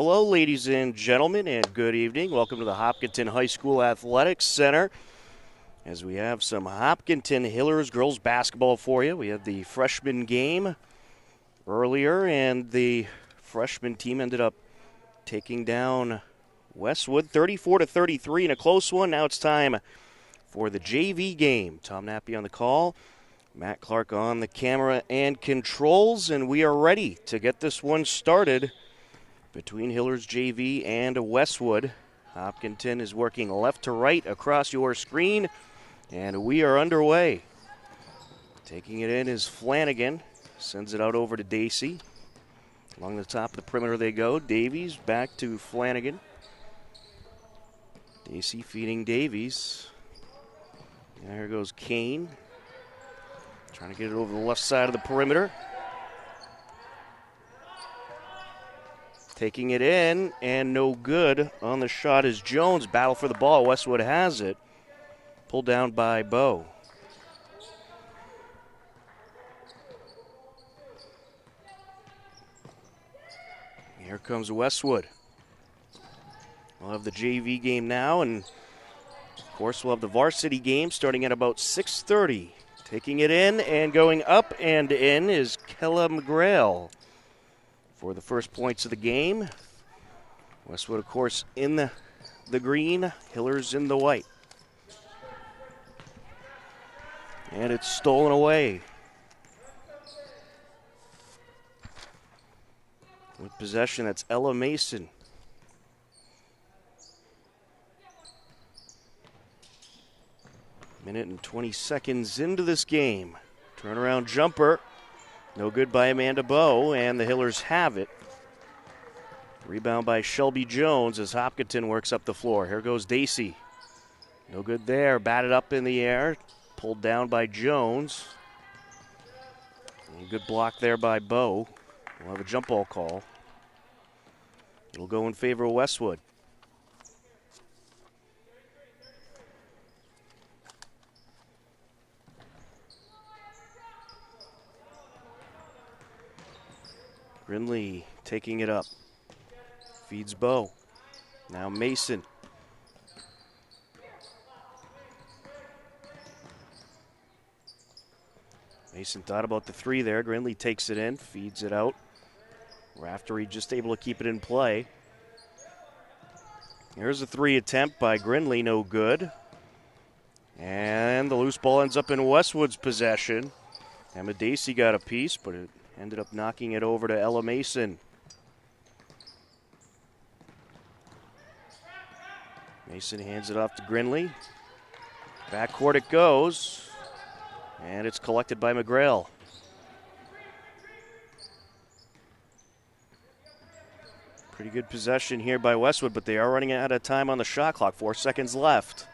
Hello, ladies and gentlemen, and good evening. Welcome to the Hopkinton High School Athletics Center. As we have some Hopkinton Hillers girls basketball for you. We had the freshman game earlier, and the freshman team ended up taking down Westwood 34-33 in a close one. Now it's time for the JV game. Tom Nappy on the call, Matt Clark on the camera and controls, and we are ready to get this one started between Hillers JV and Westwood. Hopkinton is working left to right across your screen, and we are underway. Taking it in is Flanagan. Sends it out over to Dacey. Along the top of the perimeter they go. Davies back to Flanagan. Dacey feeding Davies. And here goes Kane. Trying to get it over the left side of the perimeter. Taking it in, and no good on the shot is Jones. Battle for the ball. Westwood has it. Pulled down by Bowe. Here comes Westwood. We'll have the JV game now, and of course we'll have the varsity game starting at about 6:30. Taking it in and going up and in is Kella McGrail for the first points of the game. Westwood, of course, in the green, Hillers in the white. And it's stolen away. With possession, that's Ella Mason. Minute and 20 seconds into this game. Turnaround jumper. No good by Amanda Bowe, and the Hillers have it. Rebound by Shelby Jones as Hopkinton works up the floor. Here goes Dacey. No good there. Batted up in the air. Pulled down by Jones. And good block there by Bowe. We'll have a jump ball call. It'll go in favor of Westwood. Grinley taking it up. Feeds Bowe. Now Mason. Mason thought about the three there. Grinley takes it in, feeds it out. Raftery just able to keep it in play. Here's a three attempt by Grinley, no good. And the loose ball ends up in Westwood's possession. Emma Dacey got a piece, but it ended up knocking it over to Ella Mason. Mason hands it off to Grinley. Backcourt it goes. And it's collected by McGrail. Pretty good possession here by Westwood, but they are running out of time on the shot clock. 4 seconds left.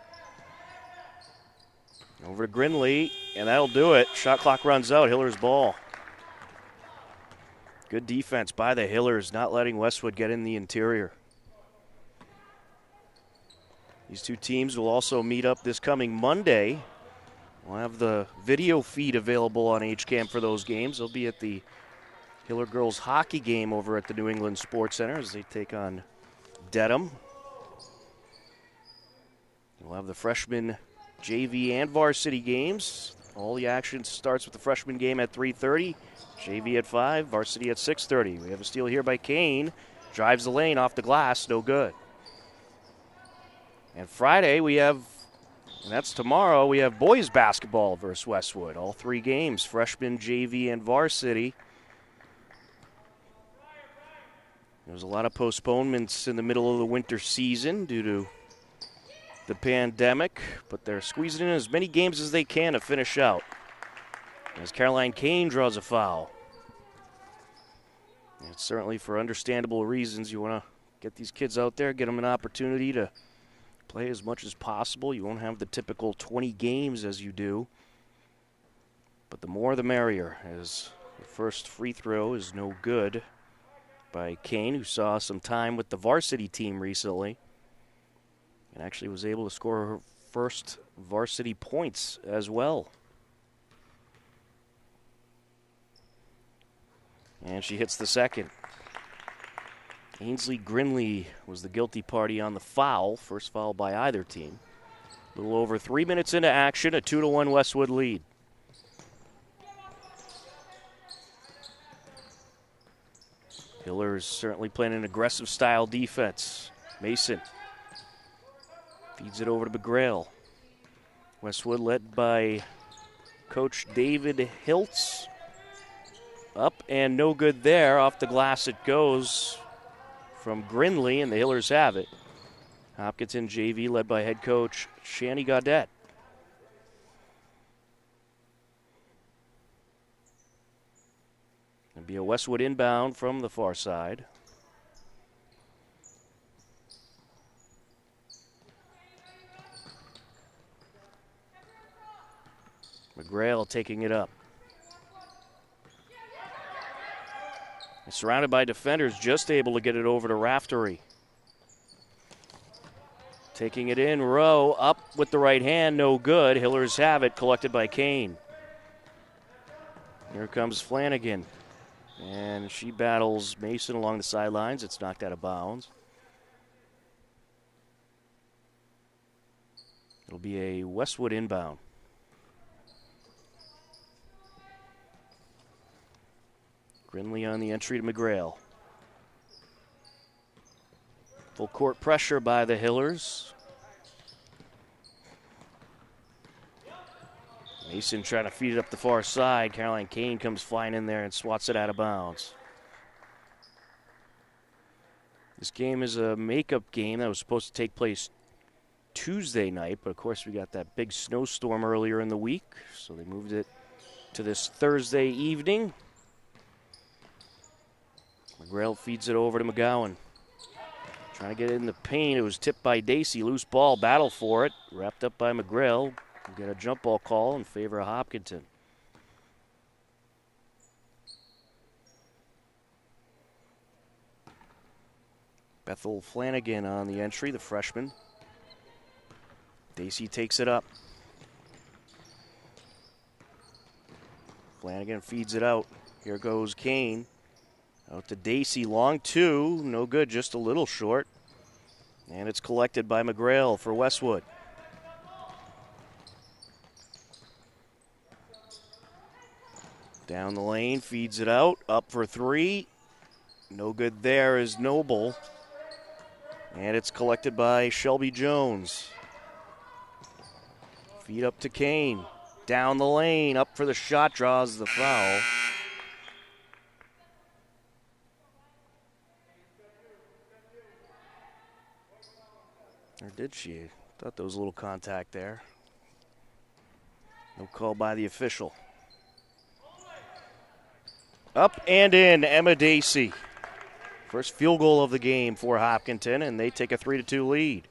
Over to Grinley, and that'll do it. Shot clock runs out. Hillers ball. Good defense by the Hillers, not letting Westwood get in the interior. These two teams will also meet up this coming Monday. We'll have the video feed available on HCAM for those games. They'll be at the Hiller girls hockey game over at the New England Sports Center as they take on Dedham. We'll have the freshman JV and varsity games. All the action starts with the freshman game at 3:30. JV at 5, varsity at 6:30. We have a steal here by Kane. Drives the lane off the glass, no good. And Friday we have, and that's tomorrow, we have boys basketball versus Westwood. All three games, freshman, JV, and varsity. There was a lot of postponements in the middle of the winter season due to the pandemic, but they're squeezing in as many games as they can to finish out. As Caroline Kane draws a foul. It's certainly for understandable reasons. You want to get these kids out there, get them an opportunity to play as much as possible. You won't have the typical 20 games as you do, but the more the merrier, as the first free throw is no good by Kane, who saw some time with the varsity team recently and actually was able to score her first varsity points as well. And she hits the second. Ainsley Grinley was the guilty party on the foul. First foul by either team. A little over 3 minutes into action, a 2-1 Westwood lead. Hillers certainly playing an aggressive style defense. Mason feeds it over to McGrail. Westwood led by Coach David Hiltz. Up and no good there. Off the glass it goes from Grinley, and the Hillers have it. Hopkinton JV led by head coach Shanny Gaudette. It'll be a Westwood inbound from the far side. McGrail taking it up. Surrounded by defenders, just able to get it over to Raftery. Taking it in, Rowe up with the right hand, no good. Hillers have it, collected by Kane. Here comes Flanagan. And she battles Mason along the sidelines. It's knocked out of bounds. It'll be a Westwood inbound. Grinley on the entry to McGrail. Full court pressure by the Hillers. Mason trying to feed it up the far side. Caroline Kane comes flying in there and swats it out of bounds. This game is a makeup game that was supposed to take place Tuesday night, but of course we got that big snowstorm earlier in the week, so they moved it to this Thursday evening. McGrail feeds it over to McGowan. Trying to get it in the paint. It was tipped by Dacey. Loose ball, battle for it. Wrapped up by McGrail. We get a jump ball call in favor of Hopkinton. Bethel Flanagan on the entry, the freshman. Dacey takes it up. Flanagan feeds it out. Here goes Kane. Out to Dacey, long two, no good, just a little short. And it's collected by McGrail for Westwood. Down the lane, feeds it out, up for three. No good there is Noble. And it's collected by Shelby Jones. Feed up to Kane. Down the lane, up for the shot, draws the foul. Or did she? Thought there was a little contact there. No call by the official. Up and in, Emma Dacey. First field goal of the game for Hopkinton, and they take a 3-2 lead.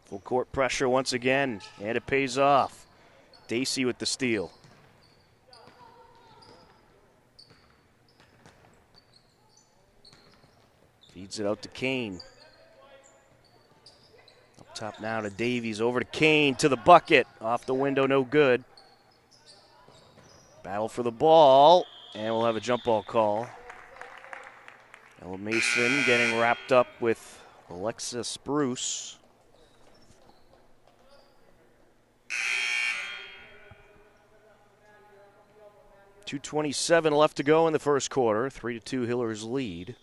Full court pressure once again, and it pays off. Dacey with the steal. Feeds it out to Kane. Up top now to Davies, over to Kane, to the bucket. Off the window, no good. Battle for the ball, and we'll have a jump ball call. Ella Mason getting wrapped up with Alexa Spruce. .227 left to go in the first quarter. 3-2 Hillers lead.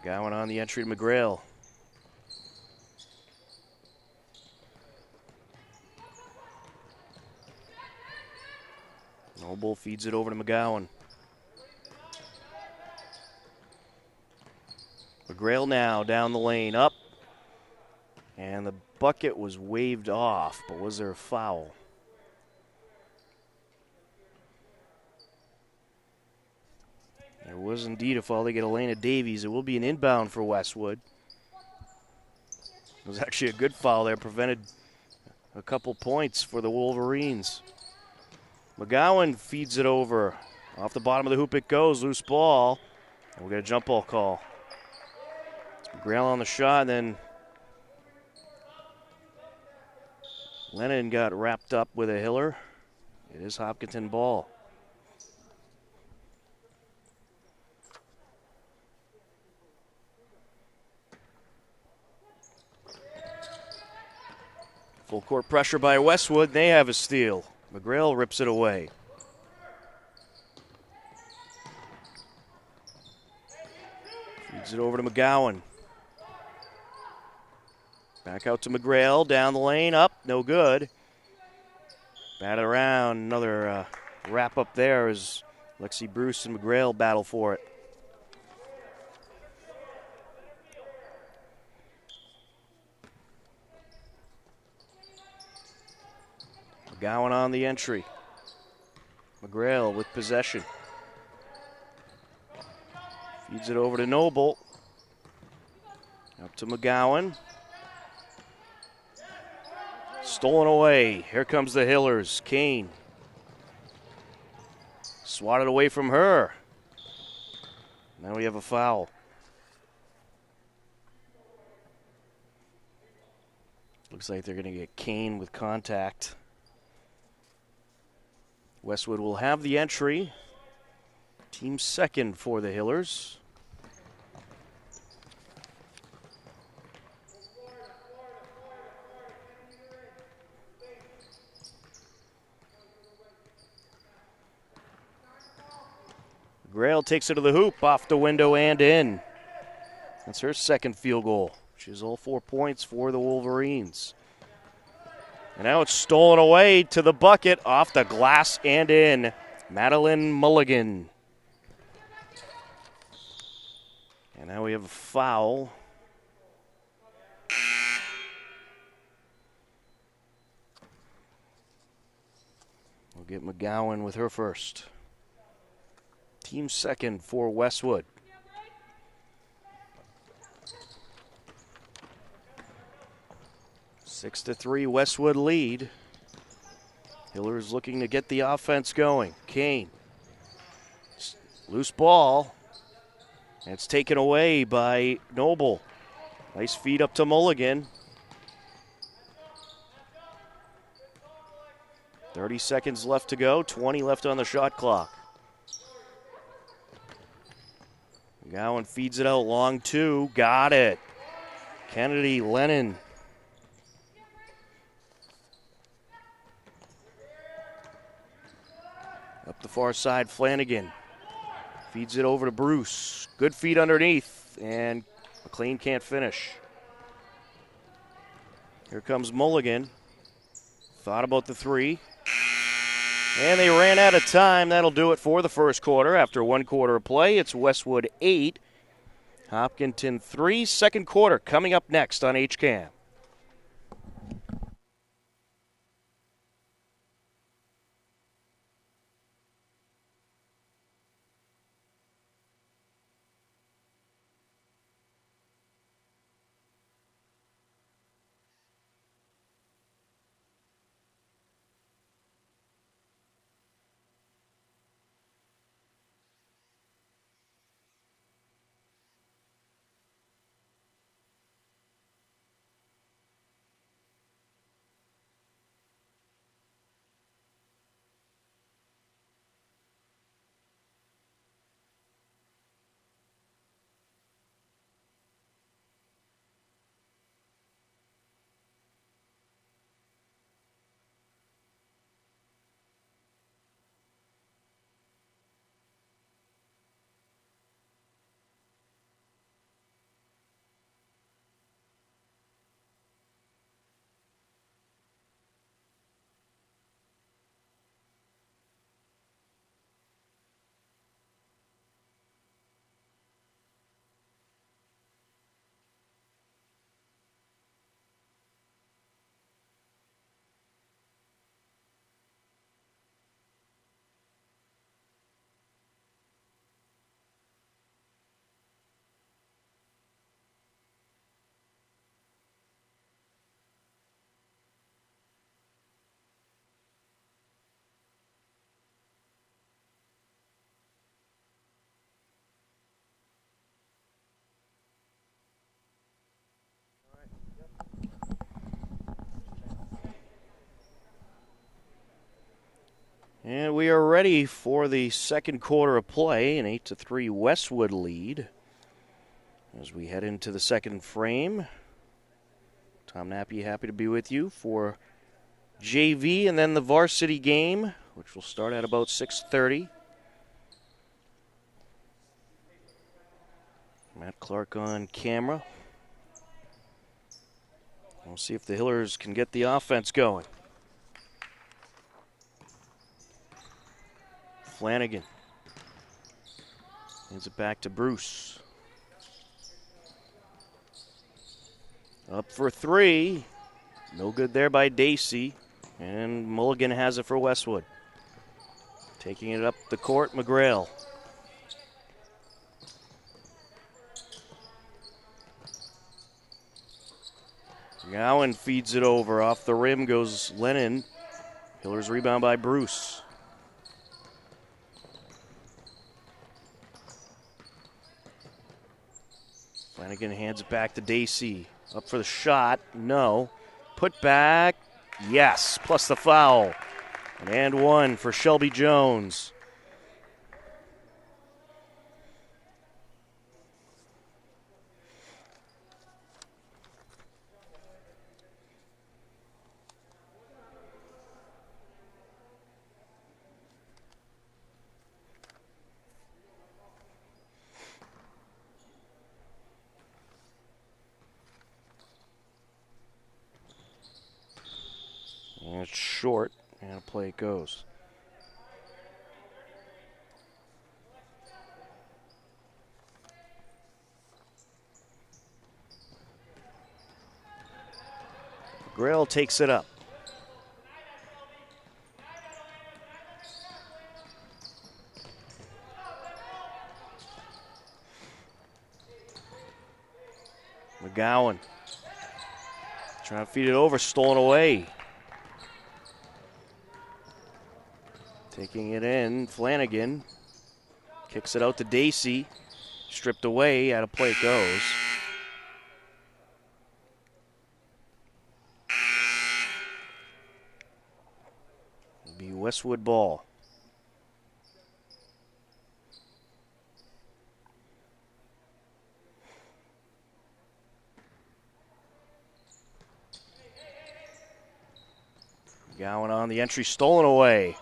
Gowan on the entry to McGrail. Noble feeds it over to McGowan. McGrail now down the lane, up. And the bucket was waved off, but was there a foul? There was indeed a foul. They get Elena Davies. It will be an inbound for Westwood. It was actually a good foul there. Prevented a couple points for the Wolverines. McGowan feeds it over. Off the bottom of the hoop it goes. Loose ball. And we'll get a jump ball call. It's McGrail on the shot, and then Lennon got wrapped up with a Hiller. It is Hopkinton ball. Full court pressure by Westwood. They have a steal. McGrail rips it away. Feeds it over to McGowan. Back out to McGrail. Down the lane. Up. No good. Bat it around. Another wrap up there as Lexi Bruce and McGrail battle for it. McGowan on the entry. McGrail with possession. Feeds it over to Noble. Up to McGowan. Stolen away. Here comes the Hillers. Kane. Swatted away from her. Now we have a foul. Looks like they're going to get Kane with contact. Westwood will have the entry. Team second for the Hillers. Grail takes it to the hoop, off the window and in. That's her second field goal. She has all 4 points for the Wolverines. And now it's stolen away to the bucket, off the glass and in. Madeline Mulligan. And now we have a foul. We'll get McGowan with her first. Team second for Westwood. Six to 3 Westwood lead. Hillers looking to get the offense going. Kane. Loose ball. And it's taken away by Noble. Nice feed up to Mulligan. 30 seconds left to go. 20 left on the shot clock. McGowan feeds it out long two. Got it. Kennedy Lennon. Up the far side, Flanagan. Feeds it over to Bruce. Good feed underneath, and McLean can't finish. Here comes Mulligan. Thought about the three. And they ran out of time. That'll do it for the first quarter. After 1 quarter of play, it's Westwood 8, Hopkinton 3. Second quarter coming up next on HCAM. And we are ready for the second quarter of play, an 8-3 Westwood lead. As we head into the second frame, Tom Nappy happy to be with you for JV and then the varsity game, which will start at about 6:30. Matt Clark on camera. We'll see if the Hillers can get the offense going. Flanagan hands it back to Bruce. Up for three. No good there by Dacey. And Mulligan has it for Westwood. Taking it up the court, McGrail. Gowan feeds it over. Off the rim goes Lennon. Hillers rebound by Bruce. Flanagan hands it back to Dacey. Up for the shot. No. Put back. Yes. Plus the foul. And one for Shelby Jones. And it's short, and play it goes. Grail takes it up. McGowan trying to feed it over, stolen away. Taking it in, Flanagan kicks it out to Dacey. Stripped away, out of play it goes. It'll be Westwood ball. Gowan on the entry, stolen away.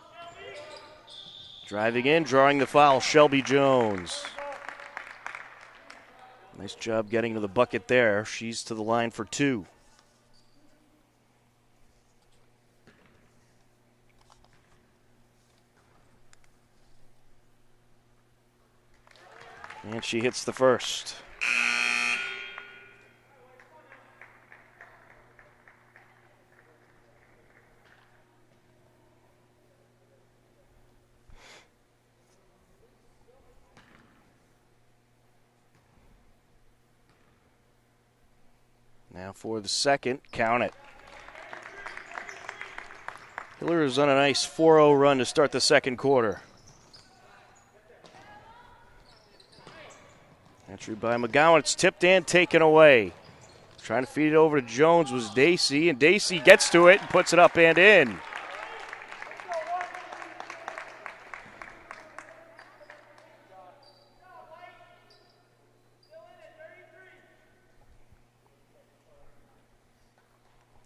Driving in, drawing the foul, Shelby Jones. Nice job getting to the bucket there. She's to the line for two. And she hits the first. Now for the second, count it. Hillers on a nice 4-0 run to start the second quarter. Entry by McGowan, it's tipped and taken away. Trying to feed it over to Jones was Dacey, and Dacey gets to it and puts it up and in.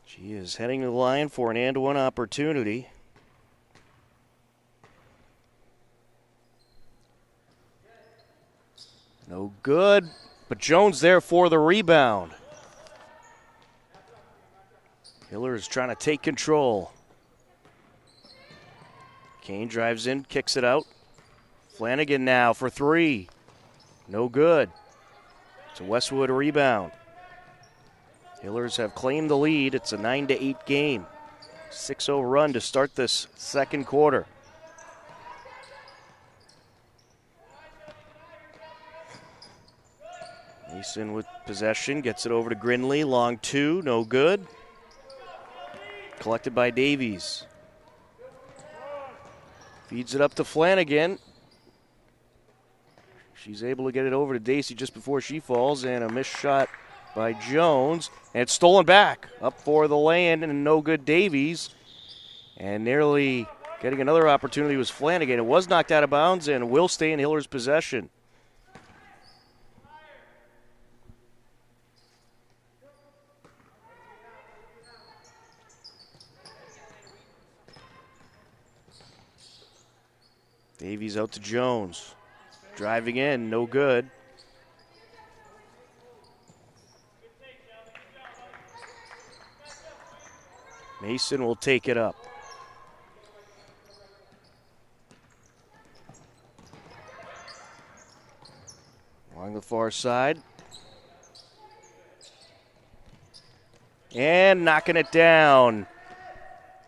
She is heading to the line for an and-one opportunity. No good, but Jones there for the rebound. Hillers trying to take control. Kane drives in, kicks it out. Flanagan now for three. No good. It's a Westwood rebound. Hillers have claimed the lead. It's a 9-8 game. 6-0 run to start this second quarter. Mason with possession, gets it over to Grinley. Long two, no good. Collected by Davies. Feeds it up to Flanagan. She's able to get it over to Dacey just before she falls, and a missed shot by Jones, and it's stolen back. Up for the lay-in, and no good Davies. And nearly Getting another opportunity was Flanagan. It was knocked out of bounds and will stay in Hiller's possession. Davies out to Jones. Driving in, no good. Mason will take it up. Along the far side. And knocking it down.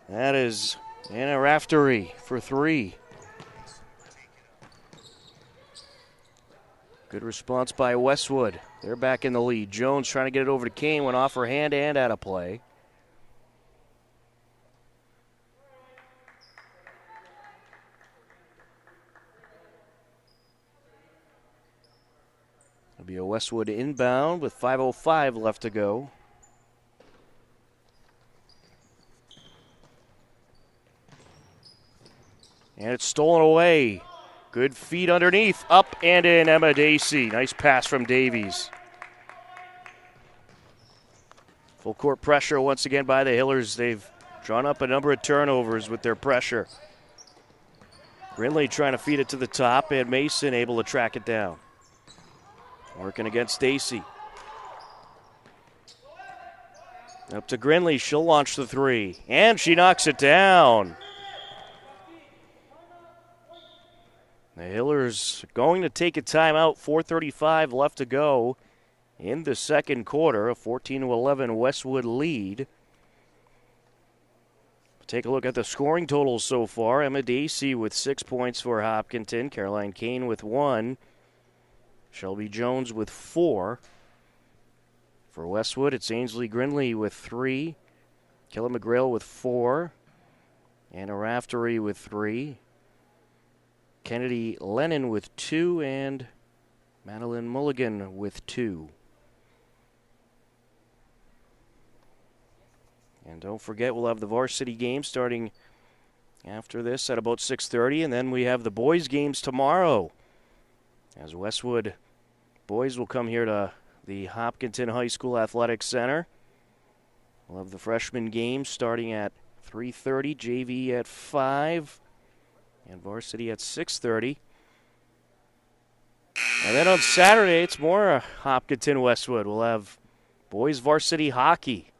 That is Anna Raftery for three. Good response by Westwood. They're back in the lead. Jones trying to get it over to Kane. Went off her hand and out of play. It'll be a Westwood inbound with 5:05 left to go. And it's stolen away. Good feet underneath. Up and in, Emma Dacey. Nice pass from Davies. Full court pressure once again by the Hillers. They've drawn up a number of turnovers with their pressure. Grinley trying to feed it to the top, and Mason able to track it down. Working against Dacey. Up to Grinley. She'll launch the three. And she knocks it down. The Hillers going to take a timeout. 4:35 left to go in the second quarter. A 14-11 Westwood lead. Take a look at the scoring totals so far. Emma Dacey with 6 points for Hopkinton. Caroline Kane with 1. Shelby Jones with 4. For Westwood, it's Ainsley Grinley with 3. Kelly McGrail with 4. Anna Raftery with 3. Kennedy Lennon with 2, and Madeline Mulligan with 2. And don't forget, we'll have the varsity game starting after this at about 6:30, and then we have the boys' games tomorrow. As Westwood boys will come here to the Hopkinton High School Athletics Center. We'll have the freshman game starting at 3:30, JV at 5. And varsity at 6:30. And then on Saturday, it's more Hopkinton Westwood. We'll have boys varsity hockey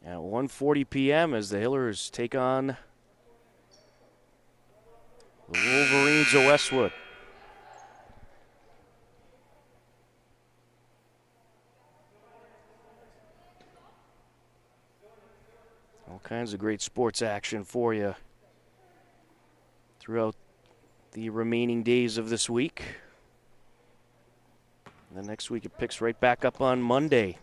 at 1:40 p.m. as the Hillers take on the Wolverines of Westwood. All kinds of great sports action for you throughout the remaining days of this week. And then next week it picks right back up on Monday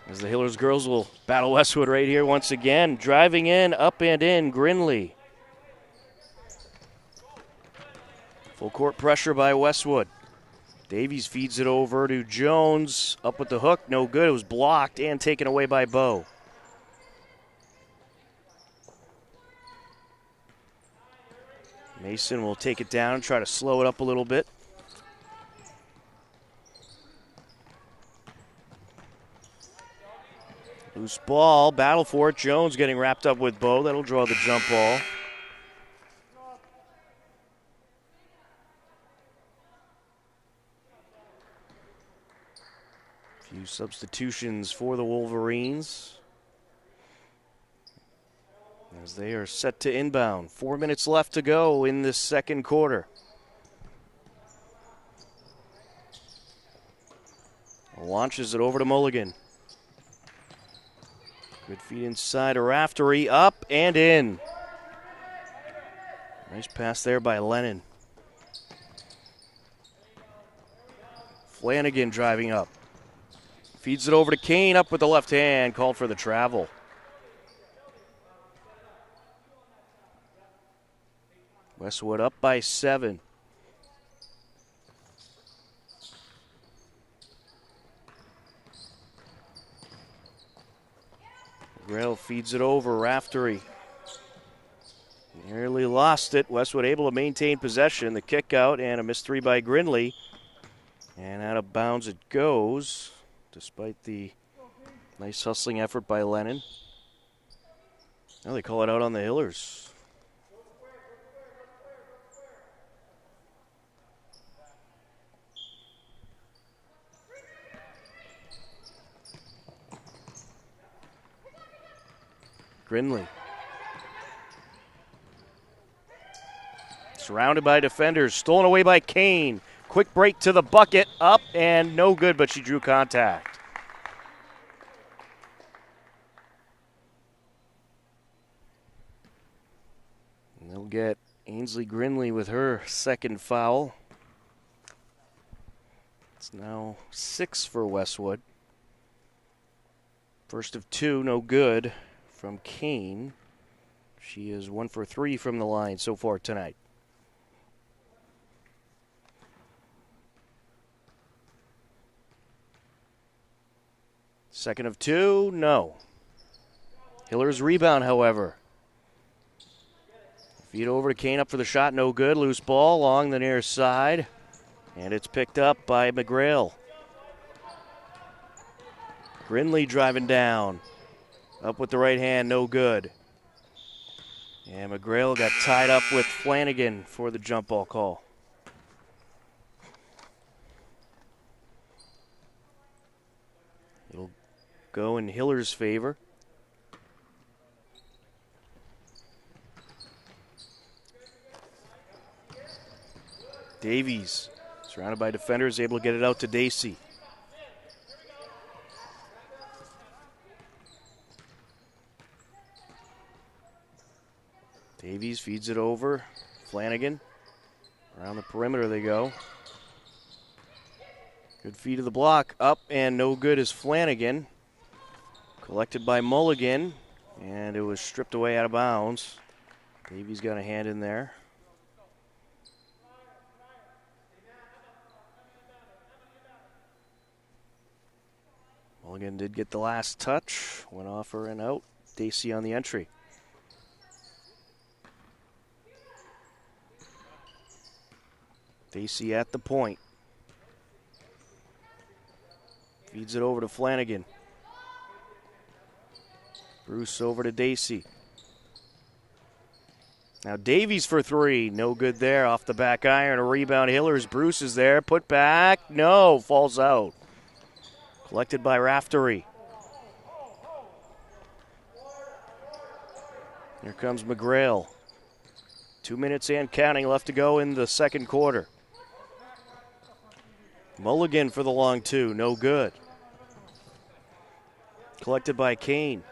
as the Hillers girls will battle Westwood right here once again. Driving in, up and in, Grinley. Full court pressure by Westwood. Davies feeds it over to Jones. Up with the hook, no good. It was blocked and taken away by Bowe. Mason will take it down and try to slow it up a little bit. Loose ball, battle for it. Jones getting wrapped up with Bowe. That'll draw the jump ball. Few substitutions for the Wolverines as they are set to inbound. 4 minutes left to go in the second quarter. Launches it over to Mulligan. Good feed inside to Raftery, up and in. Nice pass there by Lennon. Flanagan driving up. Feeds it over to Kane, up with the left hand, called for the travel. Westwood up by 7. Grail feeds it over, Raftery. lost it. Westwood able to maintain possession. The kick out and a missed three by Grinley. And out of bounds it goes, despite the nice hustling effort by Lennon. Now they call it out on the Hillers. Grinley. Surrounded by defenders, stolen away by Kane. Quick break to the bucket, up and no good, but she drew contact. And they'll get Ainsley Grinley with her second foul. It's now 6 for Westwood. First of 2, no good from Kane. She is 1 for 3 from the line so far tonight. Second of 2, no. Hillers rebound, however. Feed over to Kane, up for the shot, no good. Loose ball along the near side. And it's picked up by McGrail. Grinley driving down. Up with the right hand, no good. And McGrail got tied up with Flanagan for the jump ball call. It'll go in Hiller's favor. Davies, surrounded by defenders, able to get it out to Dacey. Davies feeds it over. Flanagan. Around the perimeter they go. Good feed of the block. Up and no good is Flanagan. Collected by Mulligan. And it was stripped away out of bounds. Davies got a hand in there. Mulligan did get the last touch. Went off her and out. Dacey on the entry. Dacey at the point. Feeds it over to Flanagan. Bruce over to Dacey. Now Davies for 3. No good there. Off the back iron. A rebound. Hillers. Bruce is there. Put back. No. Falls out. Collected by Raftery. Here comes McGrail. 2 minutes and counting left to go in the second quarter. Mulligan for the long 2. No good. Collected by Kane.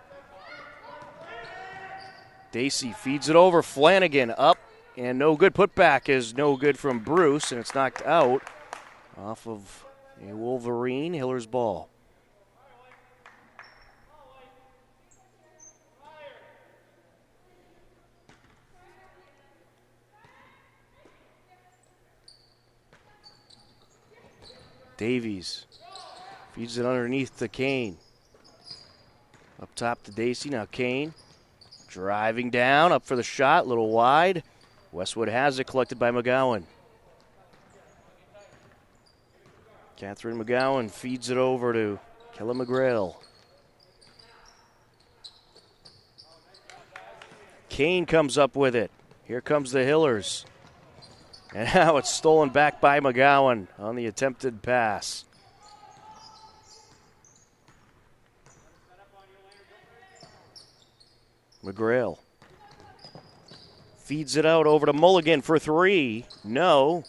Dacey feeds it over. Flanagan up and no good. Putback is no good from Bruce, and it's knocked out off of a Wolverine. Hiller's ball. Davies feeds it underneath to Kane. Up top to Dacey. Now Kane driving down. Up for the shot. A little wide. Westwood has it. Collected by McGowan. Catherine McGowan feeds it over to Kella McGrail. Kane comes up with it. Here comes the Hillers. And now it's stolen back by McGowan on the attempted pass. McGrail feeds it out over to Mulligan for 3. No.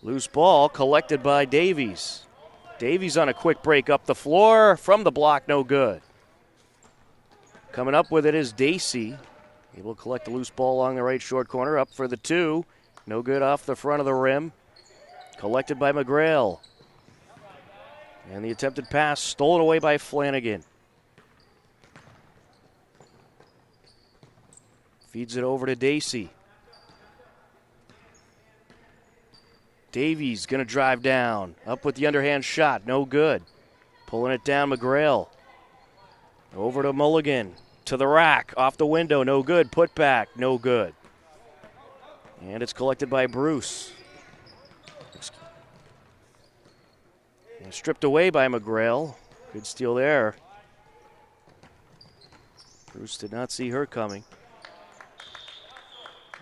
Loose ball collected by Davies. Davies on a quick break up the floor. From the block, no good. Coming up with it is Dacey. Able to collect the loose ball along the right short corner. Up for the 2. No good off the front of the rim. Collected by McGrail. And the attempted pass stolen away by Flanagan. Feeds it over to Dacey. Davies going to drive down. Up with the underhand shot. No good. Pulling it down, McGrail. Over to Mulligan. To the rack. Off the window. No good. Put back. No good. And it's collected by Bruce. And stripped away by McGrail. Good steal there. Bruce did not see her coming.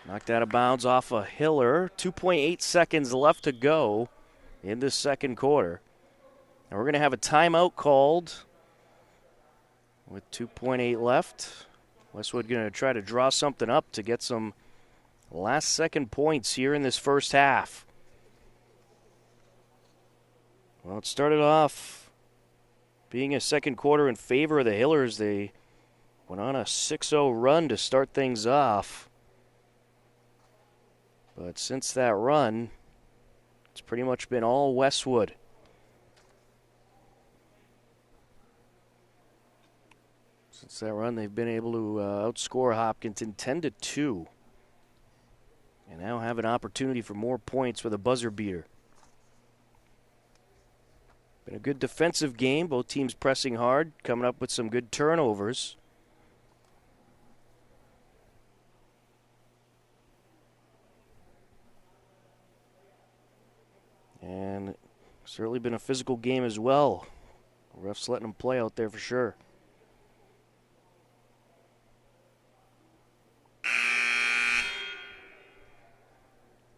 Knocked out of bounds off a Hiller. 2.8 seconds left to go in this second quarter. And we're going to have a timeout called with 2.8 left. Westwood going to try to draw something up to get some last second points here in this first half. Well, it started off being a second quarter in favor of the Hillers. They went on a 6-0 run to start things off. But since that run, it's pretty much been all Westwood. Since that run, they've been able to outscore Hopkinton 10-2. And now have an opportunity for more points with a buzzer beater. Been a good defensive game. Both teams pressing hard, coming up with some good turnovers. And certainly been a physical game as well. Refs letting them play out there for sure.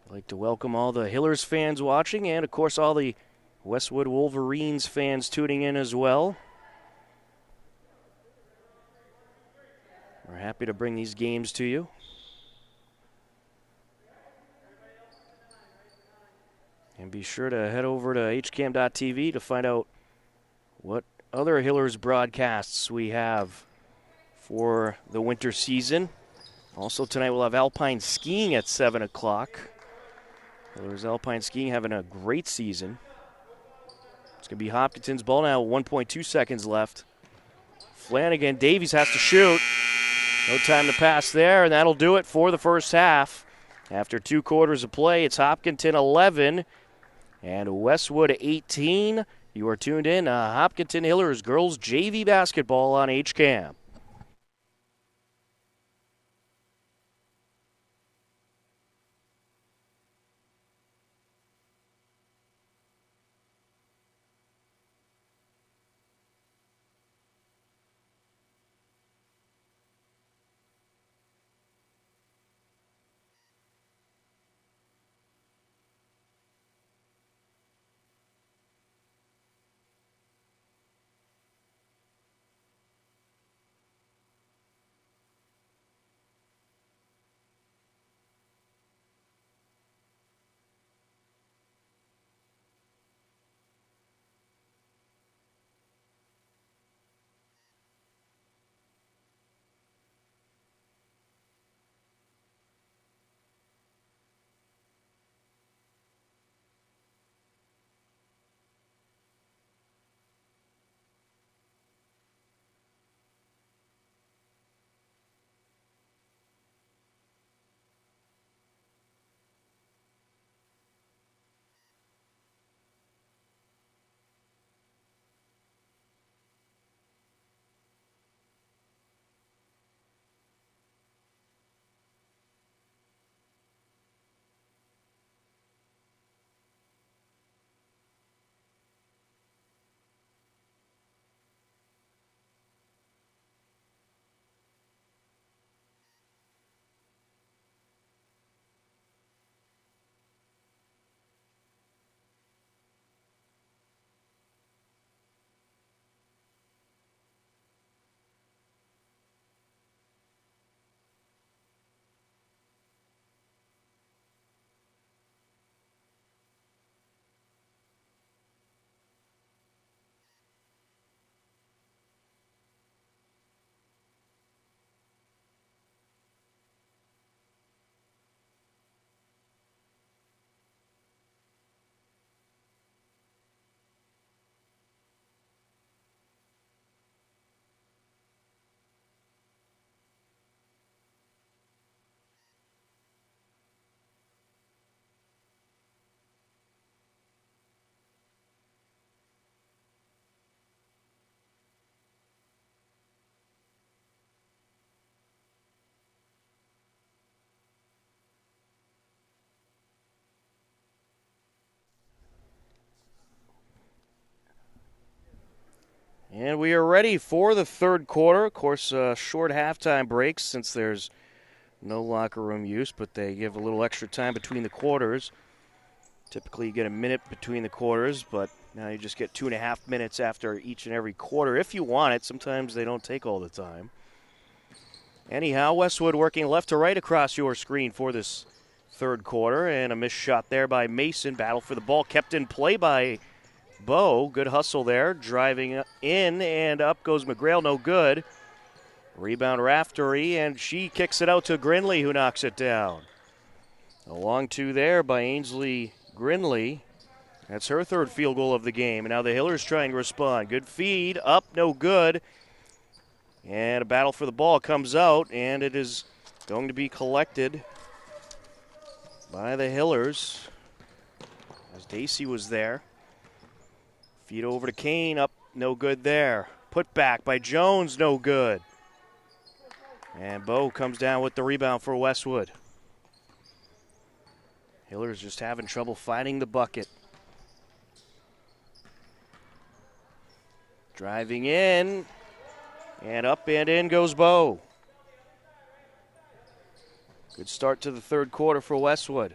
I'd like to welcome all the Hillers fans watching and, of course, all the Westwood Wolverines fans tuning in as well. We're happy to bring these games to you. And be sure to head over to hcam.tv to find out what other Hillers broadcasts we have for the winter season. Also tonight we'll have alpine skiing at 7 o'clock. Hillers alpine skiing having a great season. It's going to be Hopkinton's ball now, 1.2 seconds left. Flanagan, Davies has to shoot. No time to pass there, and that'll do it for the first half. After 2 quarters of play, it's Hopkinton 11 and Westwood 18. You are tuned in to Hopkinton Hillers Girls JV Basketball on HCAM. we are ready for the third quarter. Of course, short halftime breaks since there's no locker room use, but they give a little extra time between the quarters. Typically, you get a minute between the quarters, but now you just get 2.5 minutes after each and every quarter if you want it. Sometimes they don't take all the time. Anyhow, Westwood working left to right across your screen for this third quarter, and a missed shot there by Mason. Battle for the ball kept in play by Bo. Good hustle there. Driving in, and up goes McGrail. No good. Rebound Raftery, and she kicks it out to Grinley, who knocks it down. A long two there by Ainsley Grinley. That's her third field goal of the game. And now the Hillers trying to respond. Good feed. Up, no good. And a battle for the ball comes out, and it is going to be collected by the Hillers as Dacey was there. Feed over to Kane. Up, no good there. Put back by Jones, no good. And Bo comes down with the rebound for Westwood. Hillers just having trouble finding the bucket. Driving in, and up and in goes Bo. Good start to the third quarter for Westwood.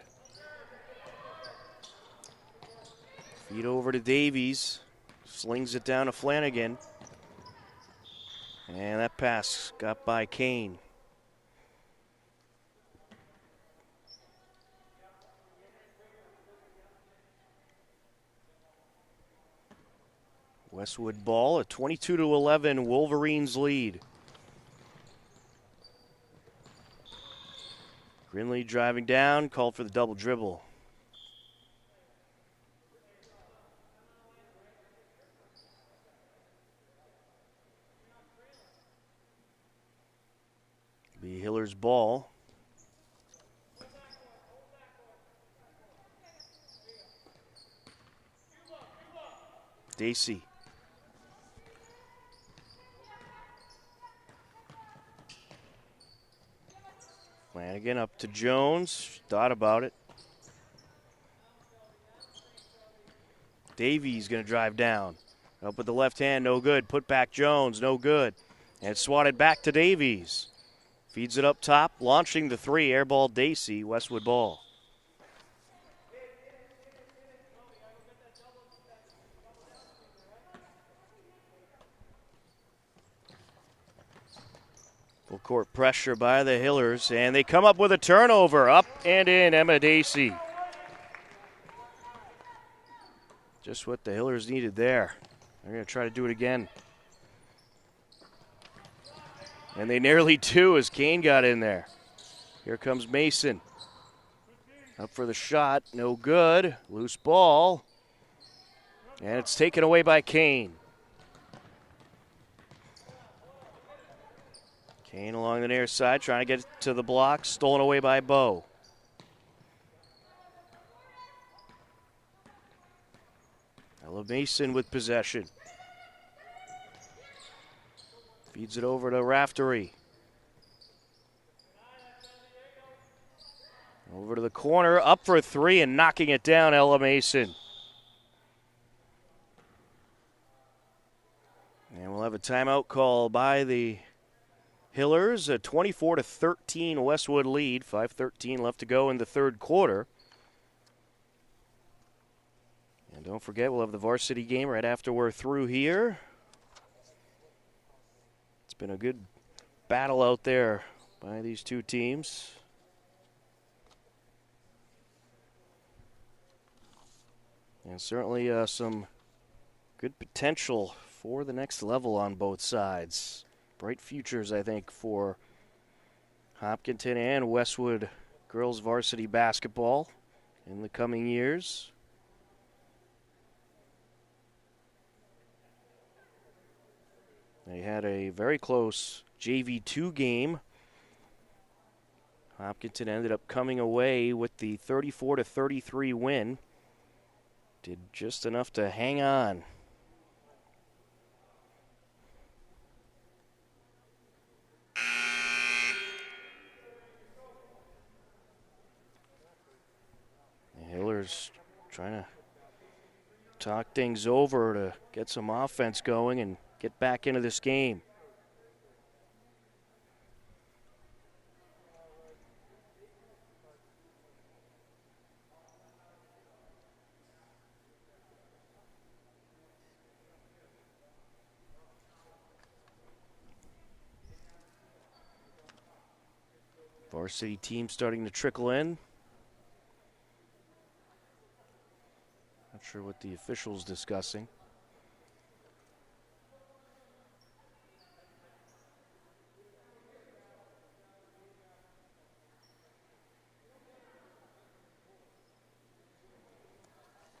Feed over to Davies. Slings it down to Flanagan. And that pass got by Kane. Westwood ball, a 22-11 Wolverines lead. Grinley driving down, called for the double dribble. Be Hiller's ball. Dacey. Flanagan up to Jones. Thought about it. Davies going to drive down. Up with the left hand, no good. Put back Jones, no good. And swatted back to Davies. Feeds it up top, launching the three. Airball Dacey, Westwood ball. Full court pressure by the Hillers, and they come up with a turnover. Up and in, Emma Dacey. Just what the Hillers needed there. They're going to try to do it again. And they nearly do as Kane got in there. Here comes Mason. Up for the shot, no good. Loose ball. And it's taken away by Kane. Kane along the near side, trying to get to the block. Stolen away by Bo. Ella Mason with possession. Feeds it over to Raftery. Over to the corner, up for three and knocking it down, Ella Mason. And we'll have a timeout call by the Hillers. A 24-13 Westwood lead. 5:13 left to go in the third quarter. And don't forget, we'll have the varsity game right after we're through here. It's been a good battle out there by these two teams. And certainly some good potential for the next level on both sides. Bright futures, I think, for Hopkinton and Westwood girls varsity basketball in the coming years. They had a very close JV2 game. Hopkinton ended up coming away with the 34-33 win. Did just enough to hang on. The Hillers trying to talk things over to get some offense going, and get back into this game. Varsity team starting to trickle in. Not sure what the official's discussing.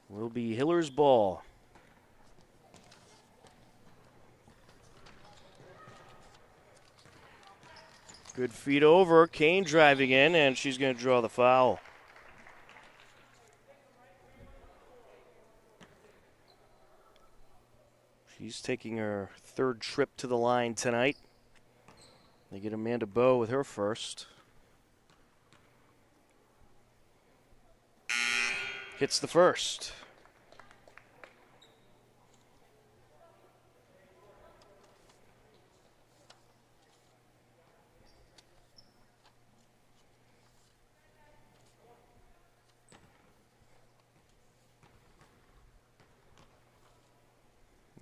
Will be Hiller's ball. Good feed over. Kane driving in, and she's going to draw the foul. She's taking her third trip to the line tonight. They get Amanda Bowe with her first. Hits the first.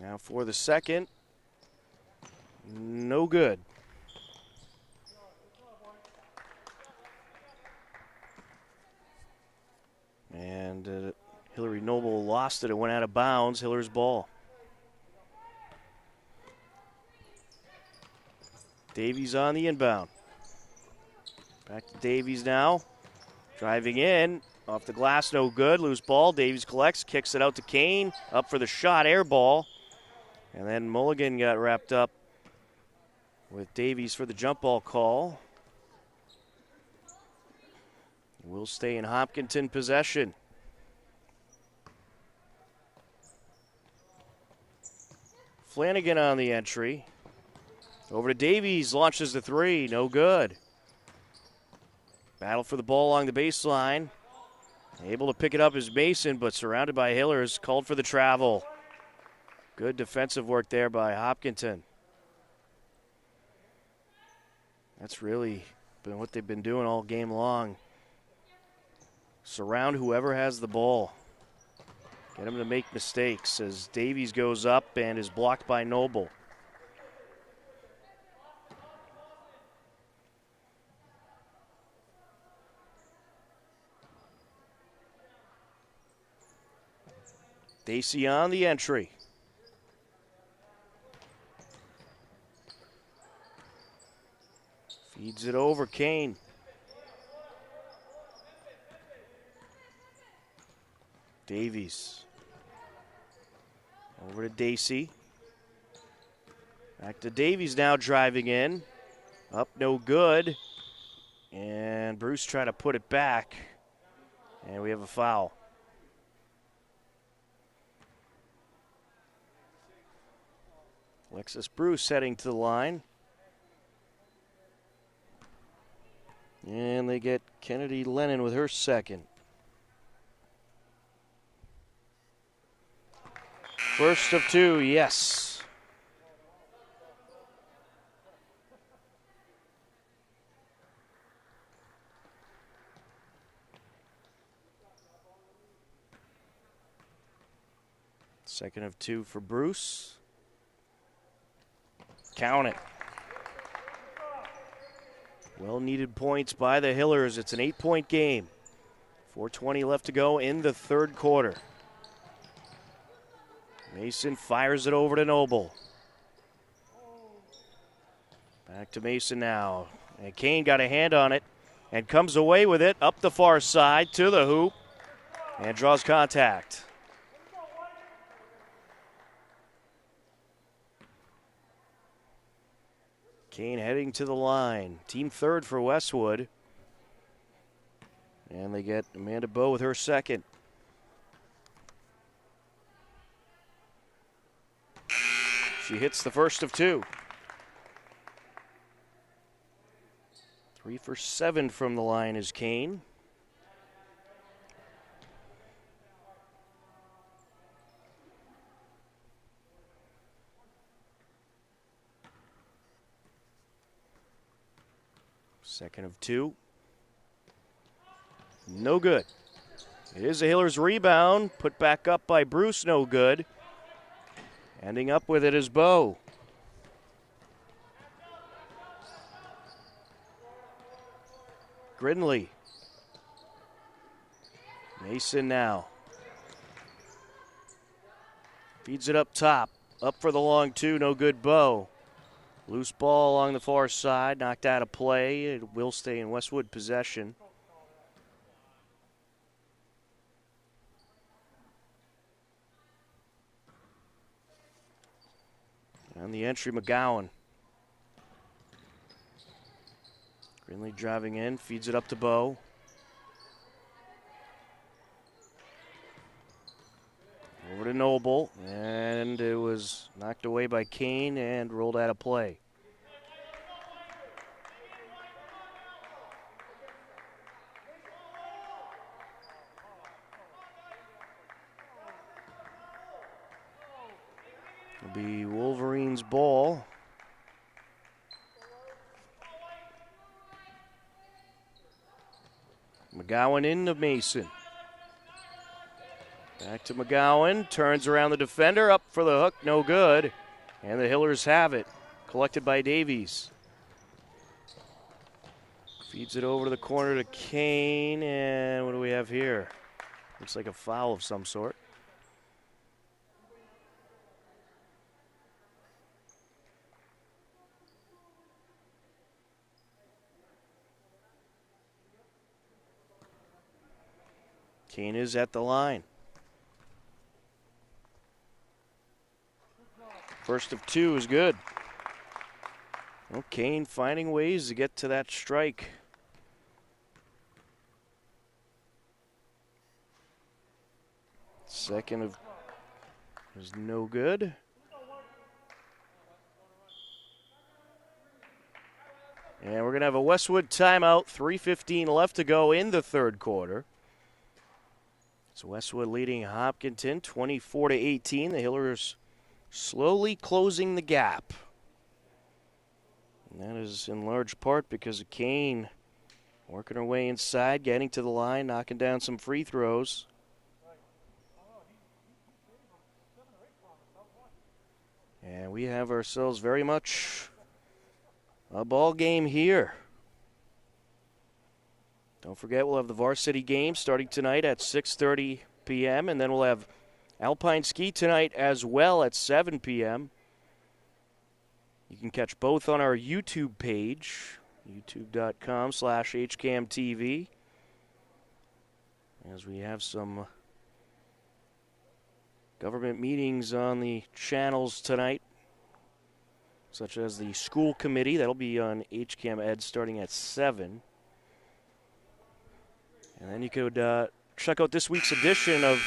Now for the second. No good. And Hillary Noble lost it. It went out of bounds. Hiller's ball. Davies on the inbound. Back to Davies now. Driving in. Off the glass, no good. Loose ball. Davies collects, kicks it out to Kane. Up for the shot, air ball. And then Mulligan got wrapped up with Davies for the jump ball call. We'll stay in Hopkinton possession. Flanagan on the entry. Over to Davies, launches the three, no good. Battle for the ball along the baseline. Able to pick it up is Mason, but surrounded by Hillers, called for the travel. Good defensive work there by Hopkinton. That's really been what they've been doing all game long. Surround whoever has the ball. Get them to make mistakes as Davies goes up and is blocked by Noble. Dacey on the entry. Feeds it over, Kane. Davies. Over to Dacey. Back to Davies now driving in. Up, no good. And Bruce trying to put it back. And we have a foul. Alexis Bruce heading to the line. And they get Kennedy Lennon with her second. First of two, yes. Second of two for Bruce. Count it. Well-needed points by the Hillers. It's an 8-point game. 4:20 left to go in the third quarter. Mason fires it over to Noble. Back to Mason now. And Kane got a hand on it and comes away with it up the far side to the hoop and draws contact. Kane heading to the line. Team third for Westwood. And they get Amanda Bowe with her second. She hits the first of two. 3 for 7 from the line is Kane. Second of two. No good. It is a Hillers rebound. Put back up by Bruce, no good. Ending up with it is Bo. Gridley. Mason now. Feeds it up top. Up for the long two, no good Bo. Loose ball along the far side, knocked out of play. It will stay in Westwood possession. On the entry, McGowan. Gridley driving in, feeds it up to Bo. Over to Noble, and it was knocked away by Kane and rolled out of play. It'll be Wolverines' ball. McGowan into Mason. Back to McGowan, turns around the defender, up for the hook, no good. And the Hillers have it, collected by Davies. Feeds it over to the corner to Kane, and what do we have here? Looks like a foul of some sort. Kane is at the line. First of two is good. Well, Kane finding ways to get to that strike. Second of is no good. And we're going to have a Westwood timeout. 3:15 left to go in the third quarter. So Westwood leading Hopkinton 24-18. The Hillers slowly closing the gap. And that is in large part because of Kane working her way inside, getting to the line, knocking down some free throws. And we have ourselves very much a ball game here. Don't forget, we'll have the varsity game starting tonight at 6:30 p.m. And then we'll have Alpine Ski tonight as well at 7 p.m. You can catch both on our YouTube page, youtube.com/HCAMTV, as we have some government meetings on the channels tonight, such as the school committee. That'll be on HCAM Ed starting at 7. And then you could check out this week's edition of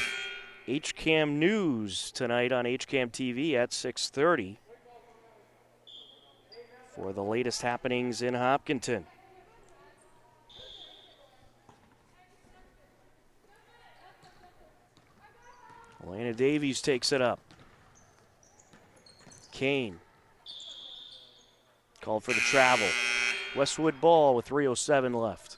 HCAM News tonight on HCAM TV at 6:30 for the latest happenings in Hopkinton. Elena Davies takes it up. Kane called for the travel. Westwood ball with 3:07 left.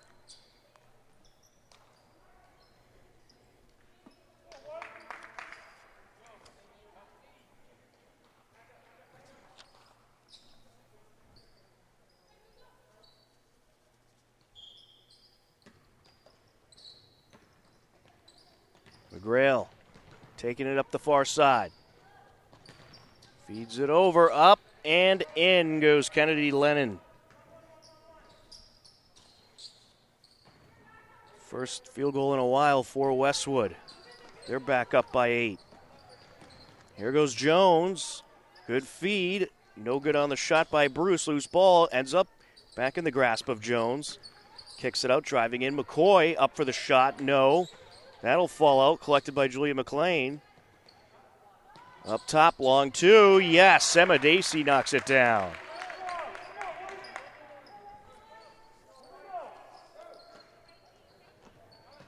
McGrail taking it up the far side. Feeds it over, up, and in goes Kennedy Lennon. First field goal in a while for Westwood. They're back up by 8. Here goes Jones. Good feed. No good on the shot by Bruce. Loose ball. Ends up back in the grasp of Jones. Kicks it out, driving in. McCoy up for the shot. No. That'll fall out. Collected by Julia McLean. Up top, long two. Yes, Emma Dacey knocks it down.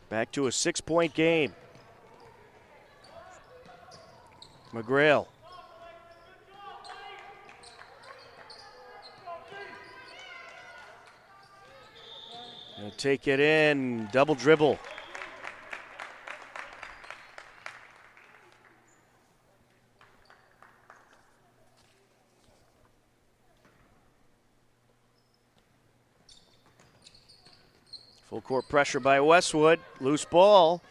Back to a 6-point game. McGrail. take it in. Double dribble. Full court pressure by Westwood. Loose ball.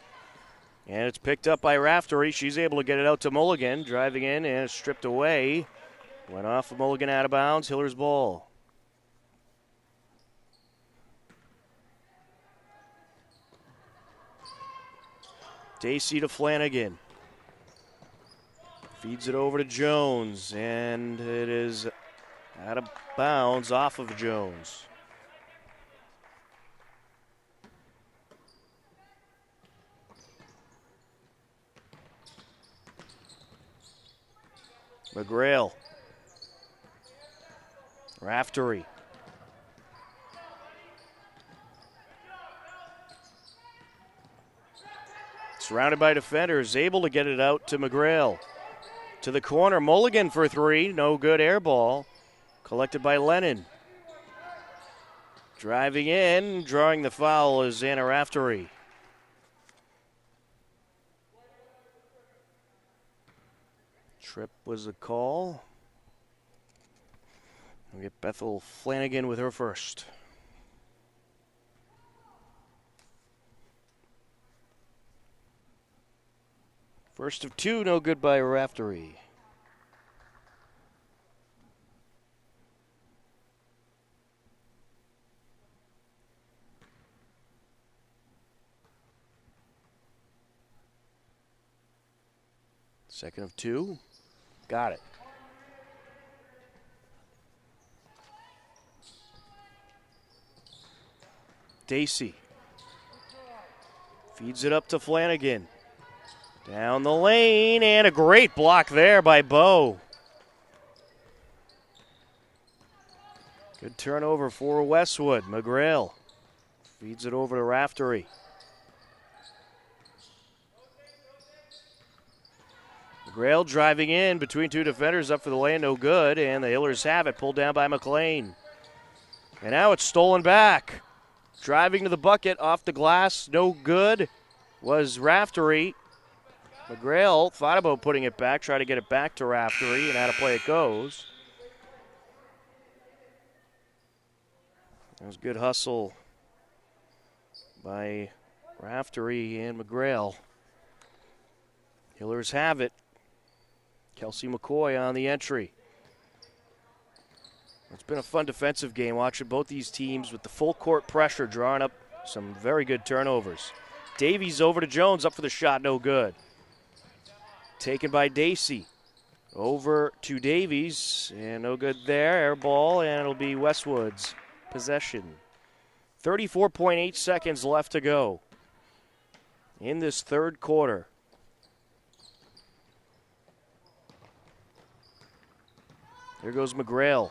And it's picked up by Raftery. She's able to get it out to Mulligan. Driving in and stripped away. Went off of Mulligan out of bounds. Hiller's ball. Dacey to Flanagan. Feeds it over to Jones. And it is out of bounds off of Jones. McGrail. Raftery. Surrounded by defenders, able to get it out to McGrail. To the corner, Mulligan for three, no good air ball. Collected by Lennon. Driving in, drawing the foul is Anna Raftery. Trip was a call. We'll get Bethel Flanagan with her first. First of two, no good by Raftery. Second of two. Got it. Dacey. Feeds it up to Flanagan. Down the lane, and a great block there by Bowe. Good turnover for Westwood. McGrail feeds it over to Raftery. McGrail driving in between two defenders, up for the lane, no good, and the Hillers have it, pulled down by McLean. And now it's stolen back. Driving to the bucket, off the glass, no good, was Raftery. McGrail thought about putting it back, tried to get it back to Raftery, and how to play it goes. That was good hustle by Raftery and McGrail. Hillers have it. Kelsey McCoy on the entry. It's been a fun defensive game watching both these teams with the full court pressure drawing up some very good turnovers. Davies over to Jones, up for the shot, no good. Taken by Dacey. Over to Davies, and no good there. Air ball, and it'll be Westwood's possession. 34.8 seconds left to go in this third quarter. Here goes McGrail.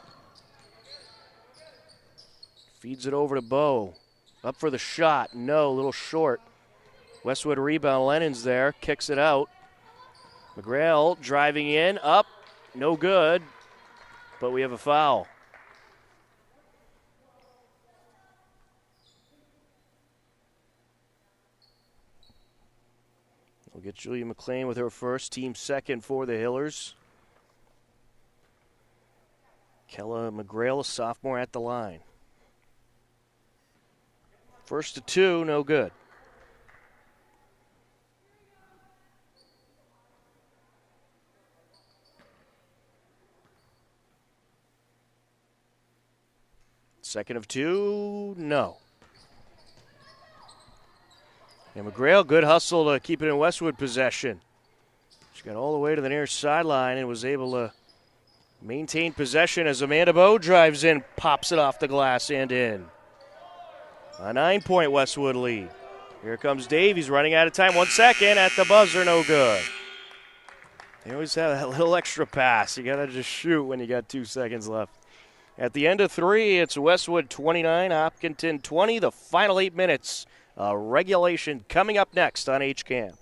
Feeds it over to Bowe. Up for the shot. No, a little short. Westwood rebound. Lennon's there. Kicks it out. McGrail driving in. Up. No good. But we have a foul. We'll get Julia McLean with her first. Team second for the Hillers. Kella McGrail, a sophomore, at the line. First to two, no good. Second of two, no. And McGrail, good hustle to keep it in Westwood possession. She got all the way to the near sideline and was able to maintain possession as Amanda Bowe drives in, pops it off the glass and in. A 9-point Westwood lead. Here comes Davies running out of time. 1 second at the buzzer, no good. They always have that little extra pass. You got to just shoot when you got 2 seconds left. At the end of three, it's Westwood 29, Hopkinton 20. The final 8 minutes. Regulation coming up next on HCAM.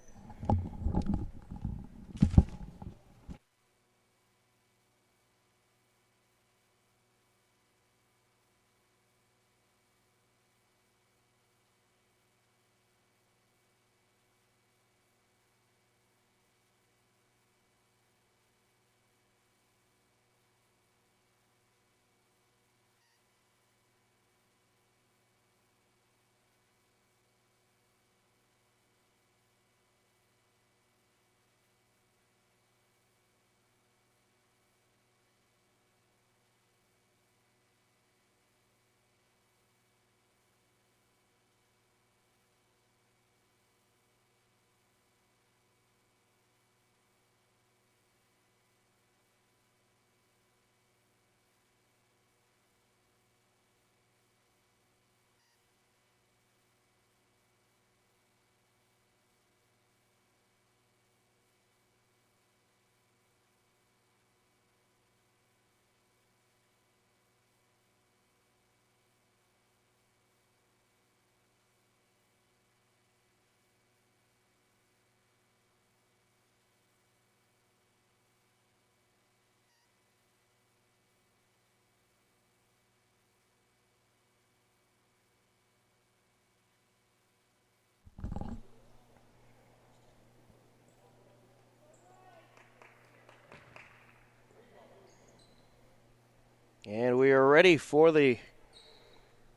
ready for the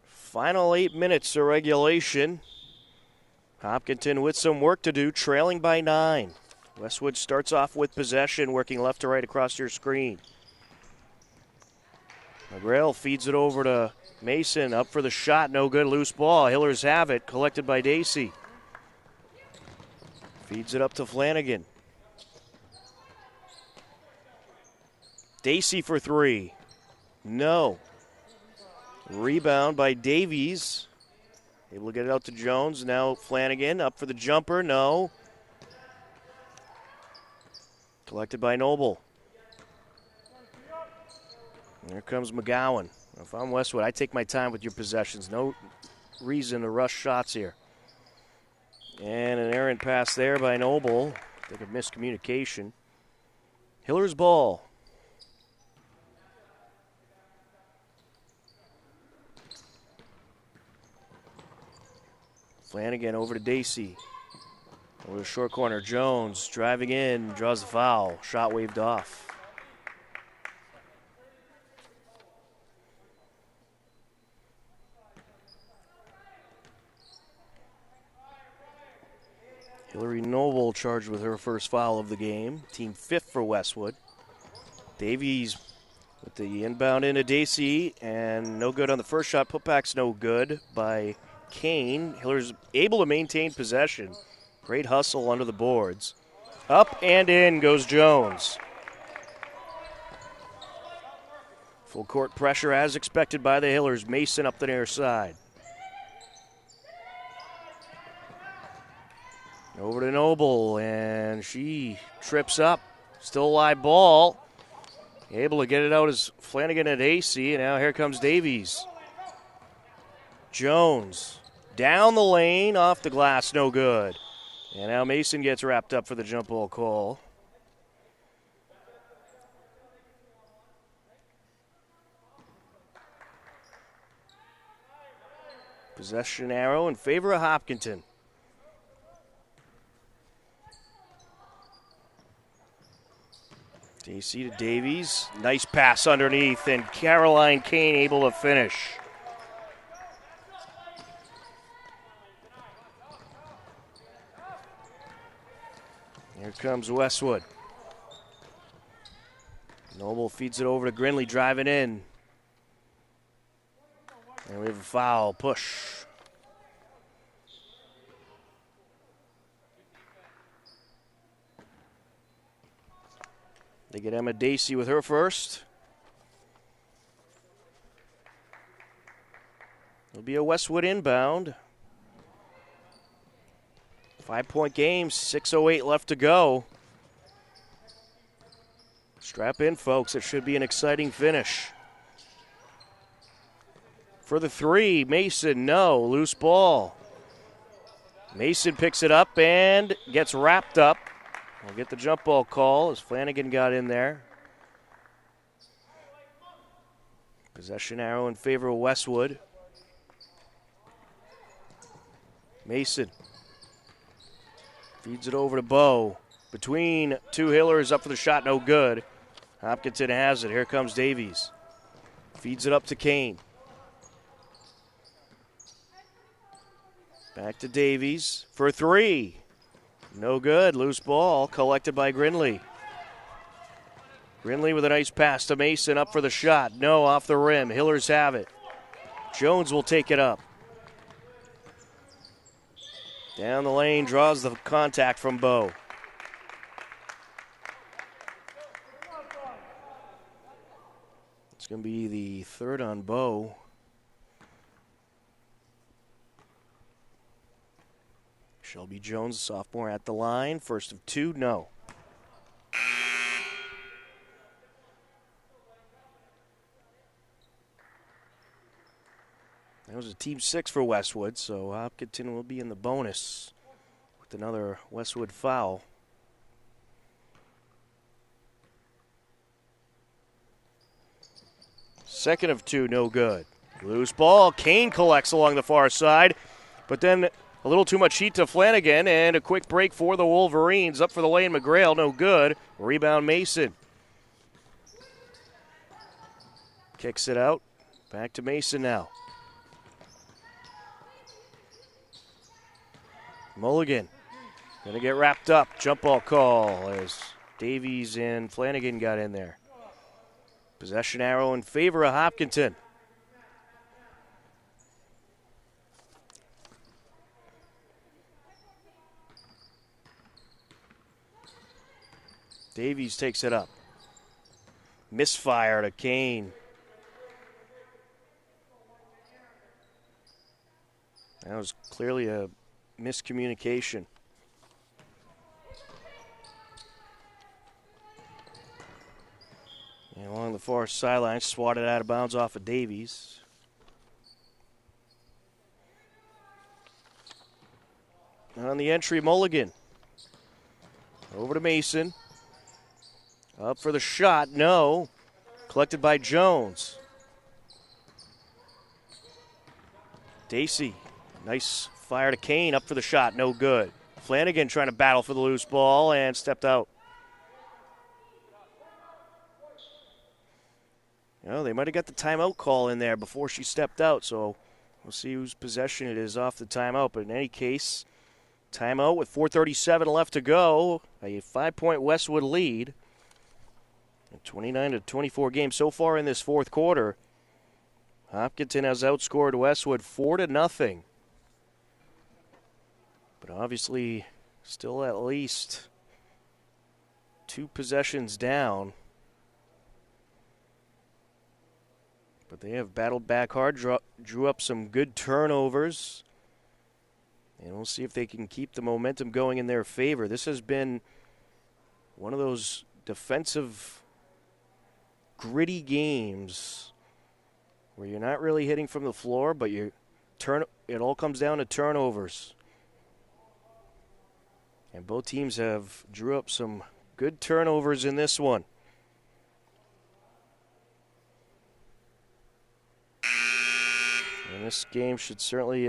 final 8 minutes of regulation. Hopkinton with some work to do, trailing by 9. Westwood starts off with possession, working left to right across your screen. McGrail feeds it over to Mason, up for the shot, no good, loose ball. Hillers have it, collected by Dacey. Feeds it up to Flanagan. Dacey for 3. No. Rebound by Davies. Able to get it out to Jones. Now Flanagan up for the jumper. No. Collected by Noble. There comes McGowan. If I'm Westwood, I take my time with your possessions. No reason to rush shots here. And an errant pass there by Noble. I think of miscommunication. Hiller's ball. Flanagan over to Dacey. Over the short corner, Jones driving in, draws the foul. Shot waved off. Hillary Noble charged with her first foul of the game. Team 5th for Westwood. Davies with the inbound into Dacey, and no good on the first shot. Putback's no good by Kane. Hiller's able to maintain possession. Great hustle under the boards. Up and in goes Jones. Full court pressure as expected by the Hillers. Mason up the near side. Over to Noble, and she trips up. Still a live ball. Able to get it out as Flanagan at AC, and now here comes Davies. Jones down the lane, off the glass, no good. And now Mason gets wrapped up for the jump ball call. Possession arrow in favor of Hopkinton. DC to Davies. Nice pass underneath, and Caroline Kane able to finish. Here comes Westwood. Noble feeds it over to Grinley, driving in. And we have a foul, push. They get Emma Dacey with her first. It'll be a Westwood inbound. 5-point game, 6:08 left to go. Strap in, folks. It should be an exciting finish. For the 3, Mason, no. Loose ball. Mason picks it up and gets wrapped up. We'll get the jump ball call as Flanagan got in there. Possession arrow in favor of Westwood. Mason feeds it over to Bowe. Between 2 Hillers, up for the shot, no good. Hopkinton has it. Here comes Davies. Feeds it up to Kane. Back to Davies for 3. No good. Loose ball collected by Grinley. Grinley with a nice pass to Mason, up for the shot. No, off the rim. Hillers have it. Jones will take it up. Down the lane, draws the contact from Bowe. It's going to be the 3rd on Bowe. Shelby Jones, sophomore, at the line. First of 2, no. That was a team 6 for Westwood, so Hopkinton will be in the bonus with another Westwood foul. Second of 2, no good. Loose ball. Kane collects along the far side, but then a little too much heat to Flanagan, and a quick break for the Wolverines. Up for the lane, McGrail, no good. Rebound, Mason. Kicks it out Back to Mason now. Mulligan gonna get wrapped up. Jump ball call as Davies and Flanagan got in there. Possession arrow in favor of Hopkinton. Davies takes it up. Misfire to Kane. That was clearly a miscommunication. And along the far sideline, swatted out of bounds off of Davies. And on the entry, Mulligan. Over to Mason. Up for the shot, no. Collected by Jones. Dacey, nice fire to Kane, up for the shot, no good. Flanagan trying to battle for the loose ball and stepped out. You know, they might have got the timeout call in there before she stepped out, so we'll see whose possession it is off the timeout. But in any case, timeout with 4:37 left to go. A 5-point Westwood lead. 29-24 game so far in this fourth quarter. Hopkinton has outscored Westwood 4-0. But obviously still at least 2 possessions down. But they have battled back hard, drew up some good turnovers. And we'll see if they can keep the momentum going in their favor. This has been one of those defensive, gritty games where you're not really hitting from the floor, but it all comes down to turnovers. And both teams have drew up some good turnovers in this one. And this game should certainly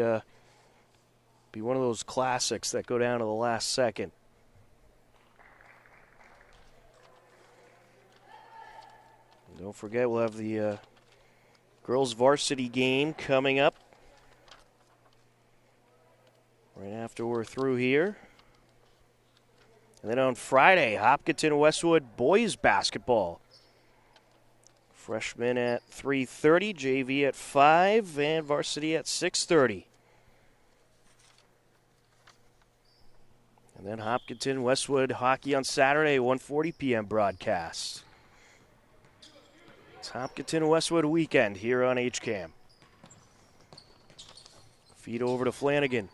be one of those classics that go down to the last second. And don't forget, we'll have the girls varsity game coming up right after we're through here. And then on Friday, Hopkinton Westwood boys basketball. Freshmen at 3:30, JV at 5, and varsity at 6:30. And then Hopkinton Westwood hockey on Saturday, 1:40 p.m. broadcast. It's Hopkinton Westwood weekend here on HCAM. Feed over to Flanagan.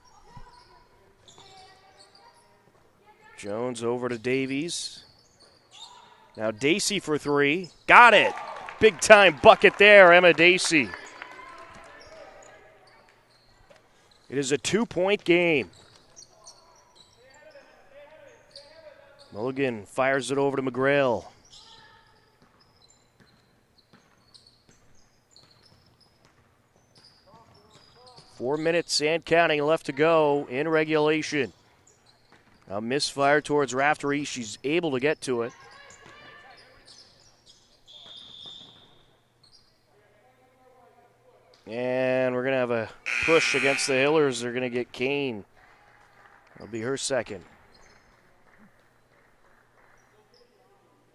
Jones over to Davies. Now Dacey for 3. Got it! Big time bucket there, Emma Dacey. It is a 2-point game. Mulligan fires it over to McGrail. Four minutes and counting left to go in regulation. A misfire towards Raftery. She's able to get to it. And we're going to have a push against the Hillers. They're going to get Kane. That'll be her second.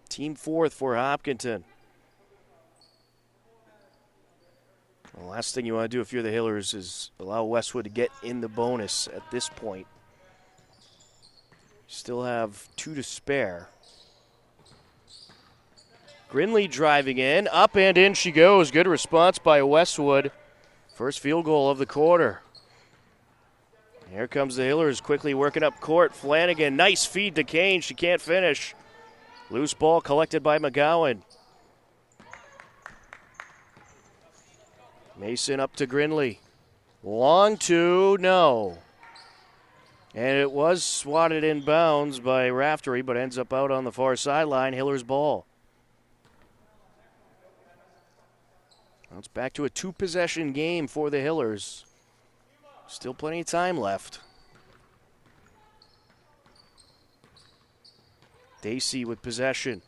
Team 4th for Hopkinton. The last thing you want to do if you're the Hillers is allow Westwood to get in the bonus at this point. Still have 2 to spare. Grinley driving in. Up and in she goes. Good response by Westwood. First field goal of the quarter. Here comes the Hillers quickly working up court. Flanagan, nice feed to Kane. She can't finish. Loose ball collected by McGowan. Mason up to Grinley. Long two, no. And it was swatted in bounds by Raftery, but ends up out on the far sideline. Hillers ball. Now it's back to a 2-possession game for the Hillers. Still plenty of time left. Dacey with possession.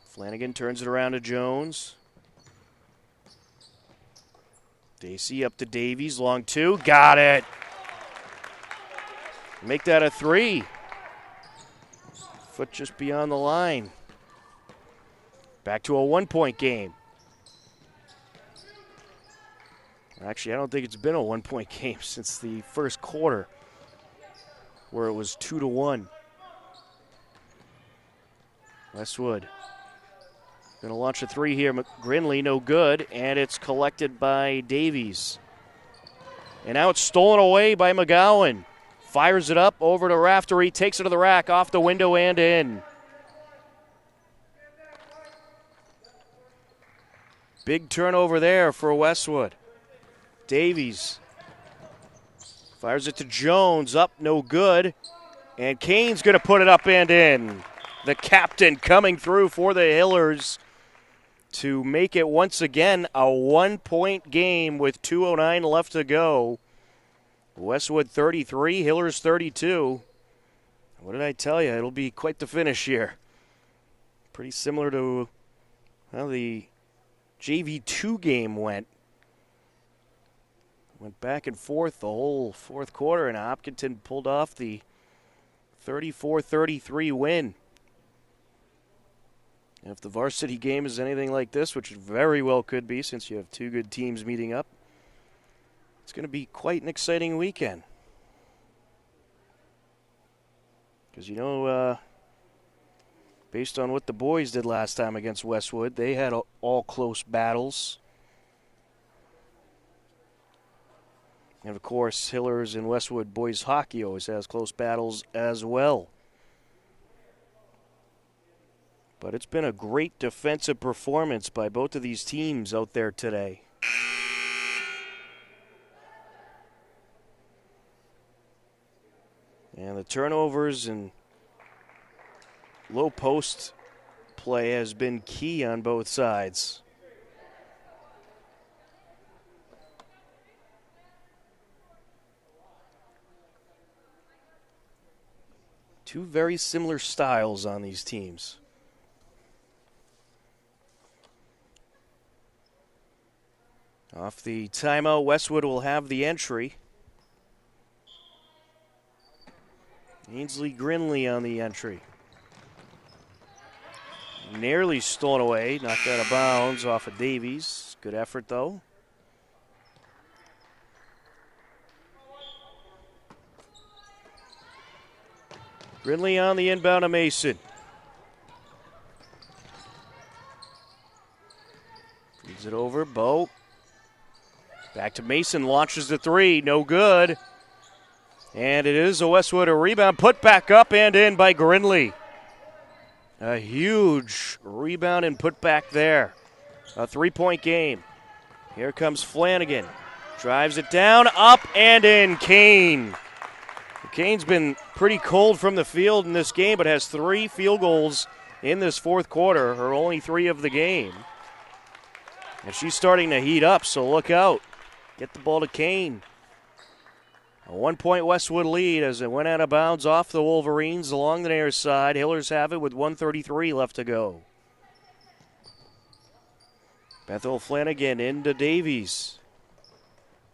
Flanagan turns it around to Jones. Dacey up to Davies, long two, got it. Make that a 3. Foot just beyond the line. Back to a 1-point game. Actually, I don't think it's been a 1-point game since the first quarter, where it was 2-1. Westwood going to launch a 3 here. Grinley, no good, and it's collected by Davies. And now it's stolen away by McGowan. Fires it up over to Raftery, takes it to the rack, off the window and in. Big turnover there for Westwood. Davies fires it to Jones, up, no good. And Kane's going to put it up and in. The captain coming through for the Hillers to make it once again a 1-point game with 2:09 left to go. Westwood 33, Hillers 32. What did I tell you? It'll be quite the finish here. Pretty similar to how the JV2 game went. Went back and forth the whole fourth quarter, and Hopkinton pulled off the 34-33 win. And if the varsity game is anything like this, which it very well could be since you have two good teams meeting up, it's going to be quite an exciting weekend. Because, you know, based on what the boys did last time against Westwood, they had all close battles. And, of course, Hillers and Westwood boys hockey always has close battles as well. But it's been a great defensive performance by both of these teams out there today. And the turnovers and low post play has been key on both sides. Two very similar styles on these teams. Off the timeout, Westwood will have the entry. Ainsley Grinley on the entry. Nearly stolen away, knocked out of bounds off of Davies. Good effort, though. Grinley on the inbound to Mason. Feeds it over, Bo. Back to Mason, launches the 3, no good. And it is a Westwood rebound, put back up and in by Grinley. A huge rebound and put back there. A 3-point game. Here comes Flanagan. Drives it down, up and in. Kane. Kane's been pretty cold from the field in this game, but has 3 field goals in this fourth quarter, her only 3 of the game. And she's starting to heat up, so look out. Get the ball to Kane. A 1-point Westwood lead as it went out of bounds off the Wolverines along the near side. Hillers have it with 1:33 left to go. Bethel Flanagan into Davies.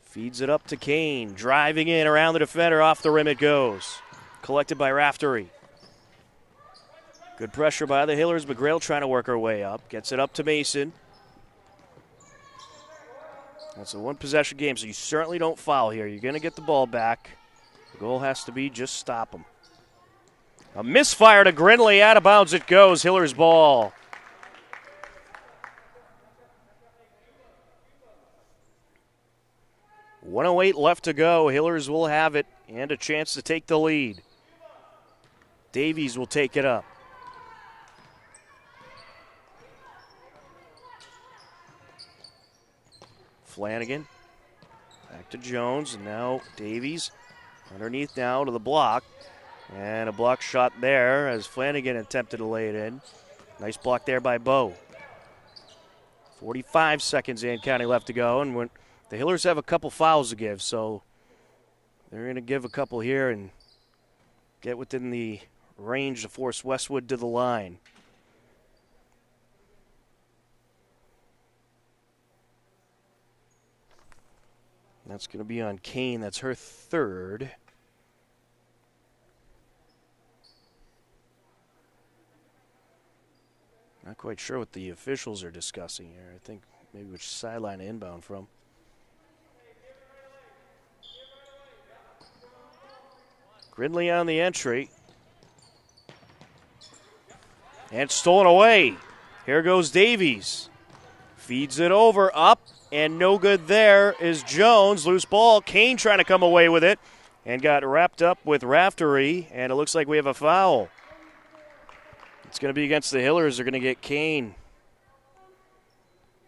Feeds it up to Kane. Driving in around the defender. Off the rim it goes. Collected by Raftery. Good pressure by the Hillers. McGrail trying to work her way up. Gets it up to Mason. That's a one-possession game, so you certainly don't foul here. You're going to get the ball back. The goal has to be just stop them. A misfire to Grinley. Out of bounds it goes. Hillers ball. .108 left to go. Hillers will have it and a chance to take the lead. Davies will take it up. Flanagan. Back to Jones, and now Davies. Underneath now to the block. And a block shot there as Flanagan attempted to lay it in. Nice block there by Bo. 45 seconds in, counting left to go. And when the Hillers have a couple fouls to give, so they're going to give a couple here and get within the range to force Westwood to the line. That's going to be on Kane. That's her third. Not quite sure what the officials are discussing here. I think maybe which sideline inbound from. Gridley on the entry. And stolen away. Here goes Davies. Feeds it over, up, and no good there is Jones. Loose ball. Kane trying to come away with it and got wrapped up with Raftery, and it looks like we have a foul. It's going to be against the Hillers. They're going to get Kane.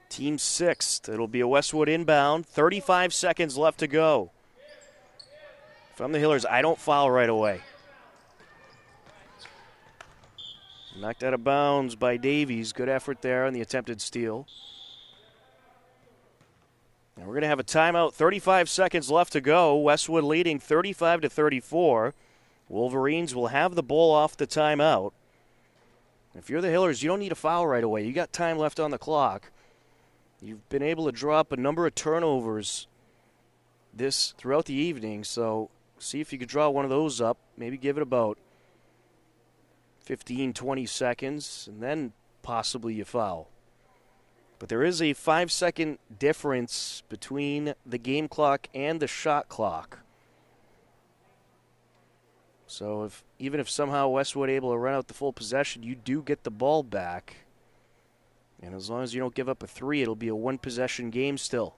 Team sixth. It'll be a Westwood inbound. 35 seconds left to go. If I'm the Hillers, I don't foul right away. Knocked out of bounds by Davies. Good effort there on the attempted steal. And we're going to have a timeout. 35 seconds left to go. Westwood leading 35-34. Wolverines will have the ball off the timeout. If you're the Hillers, you don't need a foul right away. You got time left on the clock. You've been able to draw up a number of turnovers throughout the evening, so see if you could draw one of those up. Maybe give it about 15, 20 seconds, and then possibly you foul. But there is a 5-second difference between the game clock and the shot clock. So even if somehow Westwood able to run out the full possession, you do get the ball back. And as long as you don't give up a three, it'll be a one-possession game still.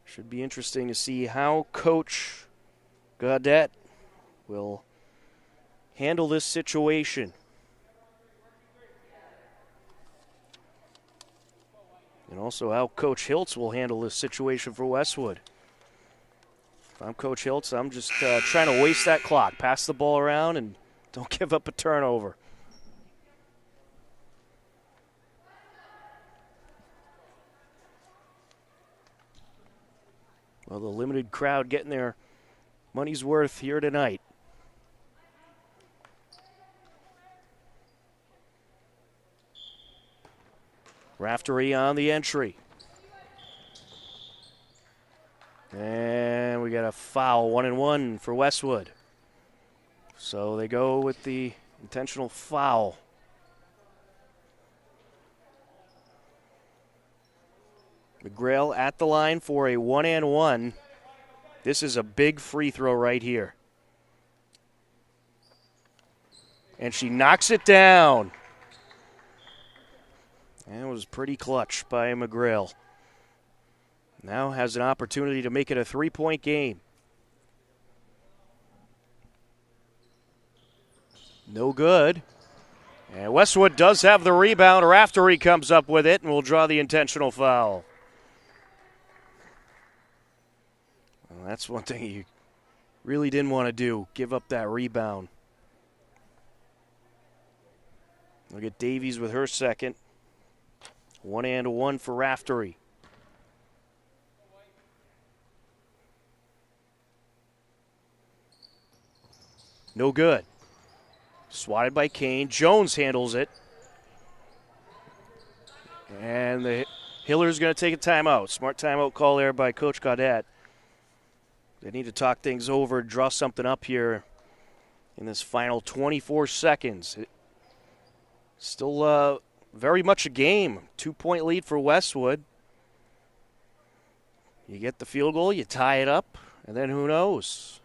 Should be interesting to see how Coach Gaudette will handle this situation. And also how Coach Hiltz will handle this situation for Westwood. If I'm Coach Hiltz, I'm just trying to waste that clock. Pass the ball around and don't give up a turnover. Well, the limited crowd getting their money's worth here tonight. Raftery on the entry. And we got a foul, 1-1 for Westwood. So they go with the intentional foul. McGrail at the line for a 1-1. This is a big free throw right here. And she knocks it down. That was pretty clutch by McGrail. Now has an opportunity to make it a three-point game. No good. And Westwood does have the rebound. Raftery comes up with it and will draw the intentional foul. Well, that's one thing you really didn't want to do, give up that rebound. Look at Davies with her second. 1-1 for Raftery. No good. Swatted by Kane. Jones handles it. And the Hillers going to take a timeout. Smart timeout call there by Coach Gaudette. They need to talk things over, draw something up here in this final 24 seconds. Still very much a game. 2-point lead for Westwood. You get the field goal, you tie it up, and then who knows?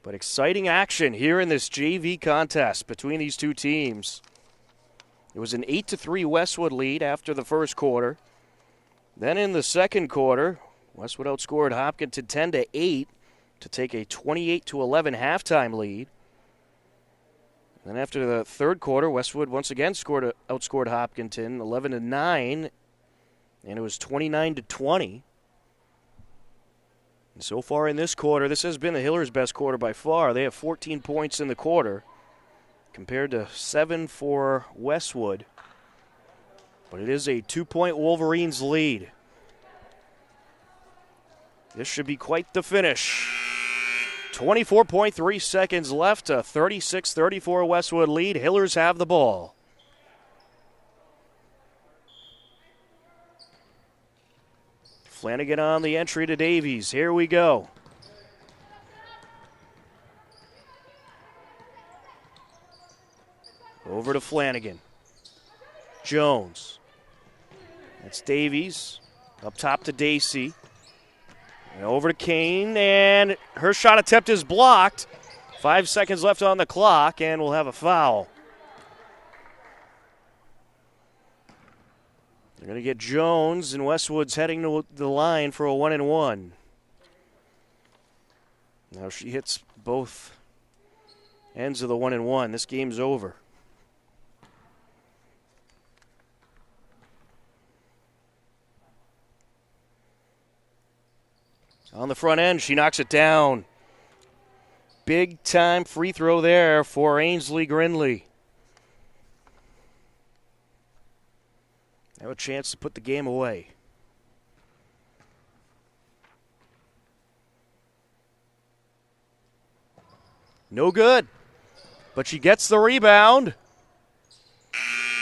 But exciting action here in this JV contest between these two teams. It was an 8-3 Westwood lead after the first quarter. Then in the second quarter, Westwood outscored Hopkinton 10-8 to take a 28-11 halftime lead. Then after the third quarter, Westwood once again outscored Hopkinton 11-9, and it was 29-20. And so far in this quarter, this has been the Hillers' best quarter by far. They have 14 points in the quarter compared to 7 for Westwood. But it is a 2-point Wolverines lead. This should be quite the finish. 24.3 seconds left, a 36-34 Westwood lead. Hillers have the ball. Flanagan on the entry to Davies. Here we go. Over to Flanagan. Jones. That's Davies. Up top to Dacey. And over to Kane, and her shot attempt is blocked. 5 seconds left on the clock, and we'll have a foul. They're going to get Jones, and Westwood's heading to the line for a 1-and-1. Now she hits both ends of the 1-and-1. This game's over. On the front end, she knocks it down. Big time free throw there for Ainsley Grinley. Have a chance to put the game away. No good, but she gets the rebound.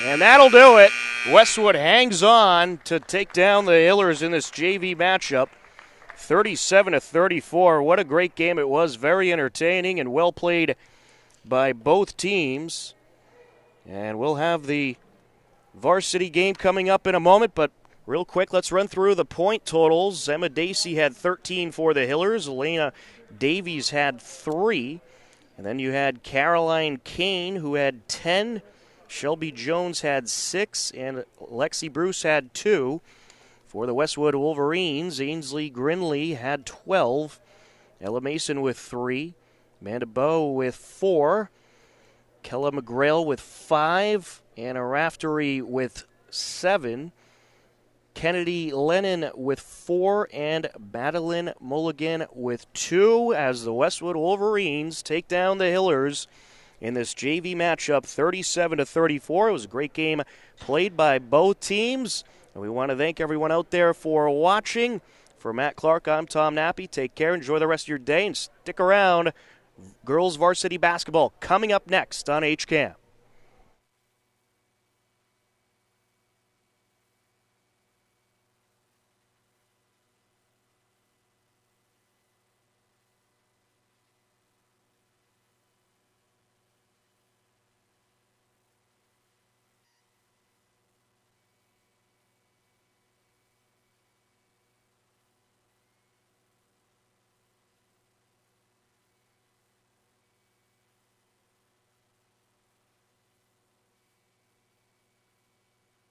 And that'll do it. Westwood hangs on to take down the Hillers in this JV matchup. 37-34. What a great game it was. Very entertaining and well played by both teams. And we'll have the varsity game coming up in a moment, but real quick, let's run through the point totals. Emma Dacey had 13 for the Hillers. Elena Davies had 3. And then you had Caroline Kane, who had 10. Shelby Jones had 6. And Lexi Bruce had 2. For the Westwood Wolverines, Ainsley Grinley had 12. Ella Mason with 3. Amanda Bowe with 4. Kella McGrail with 5. Anna Raftery with 7. Kennedy Lennon with 4. And Madeline Mulligan with 2 as the Westwood Wolverines take down the Hillers in this JV matchup 37-34. It was a great game played by both teams. And we want to thank everyone out there for watching. For Matt Clark, I'm Tom Nappy. Take care, enjoy the rest of your day, and stick around. Girls varsity basketball coming up next on HCAM.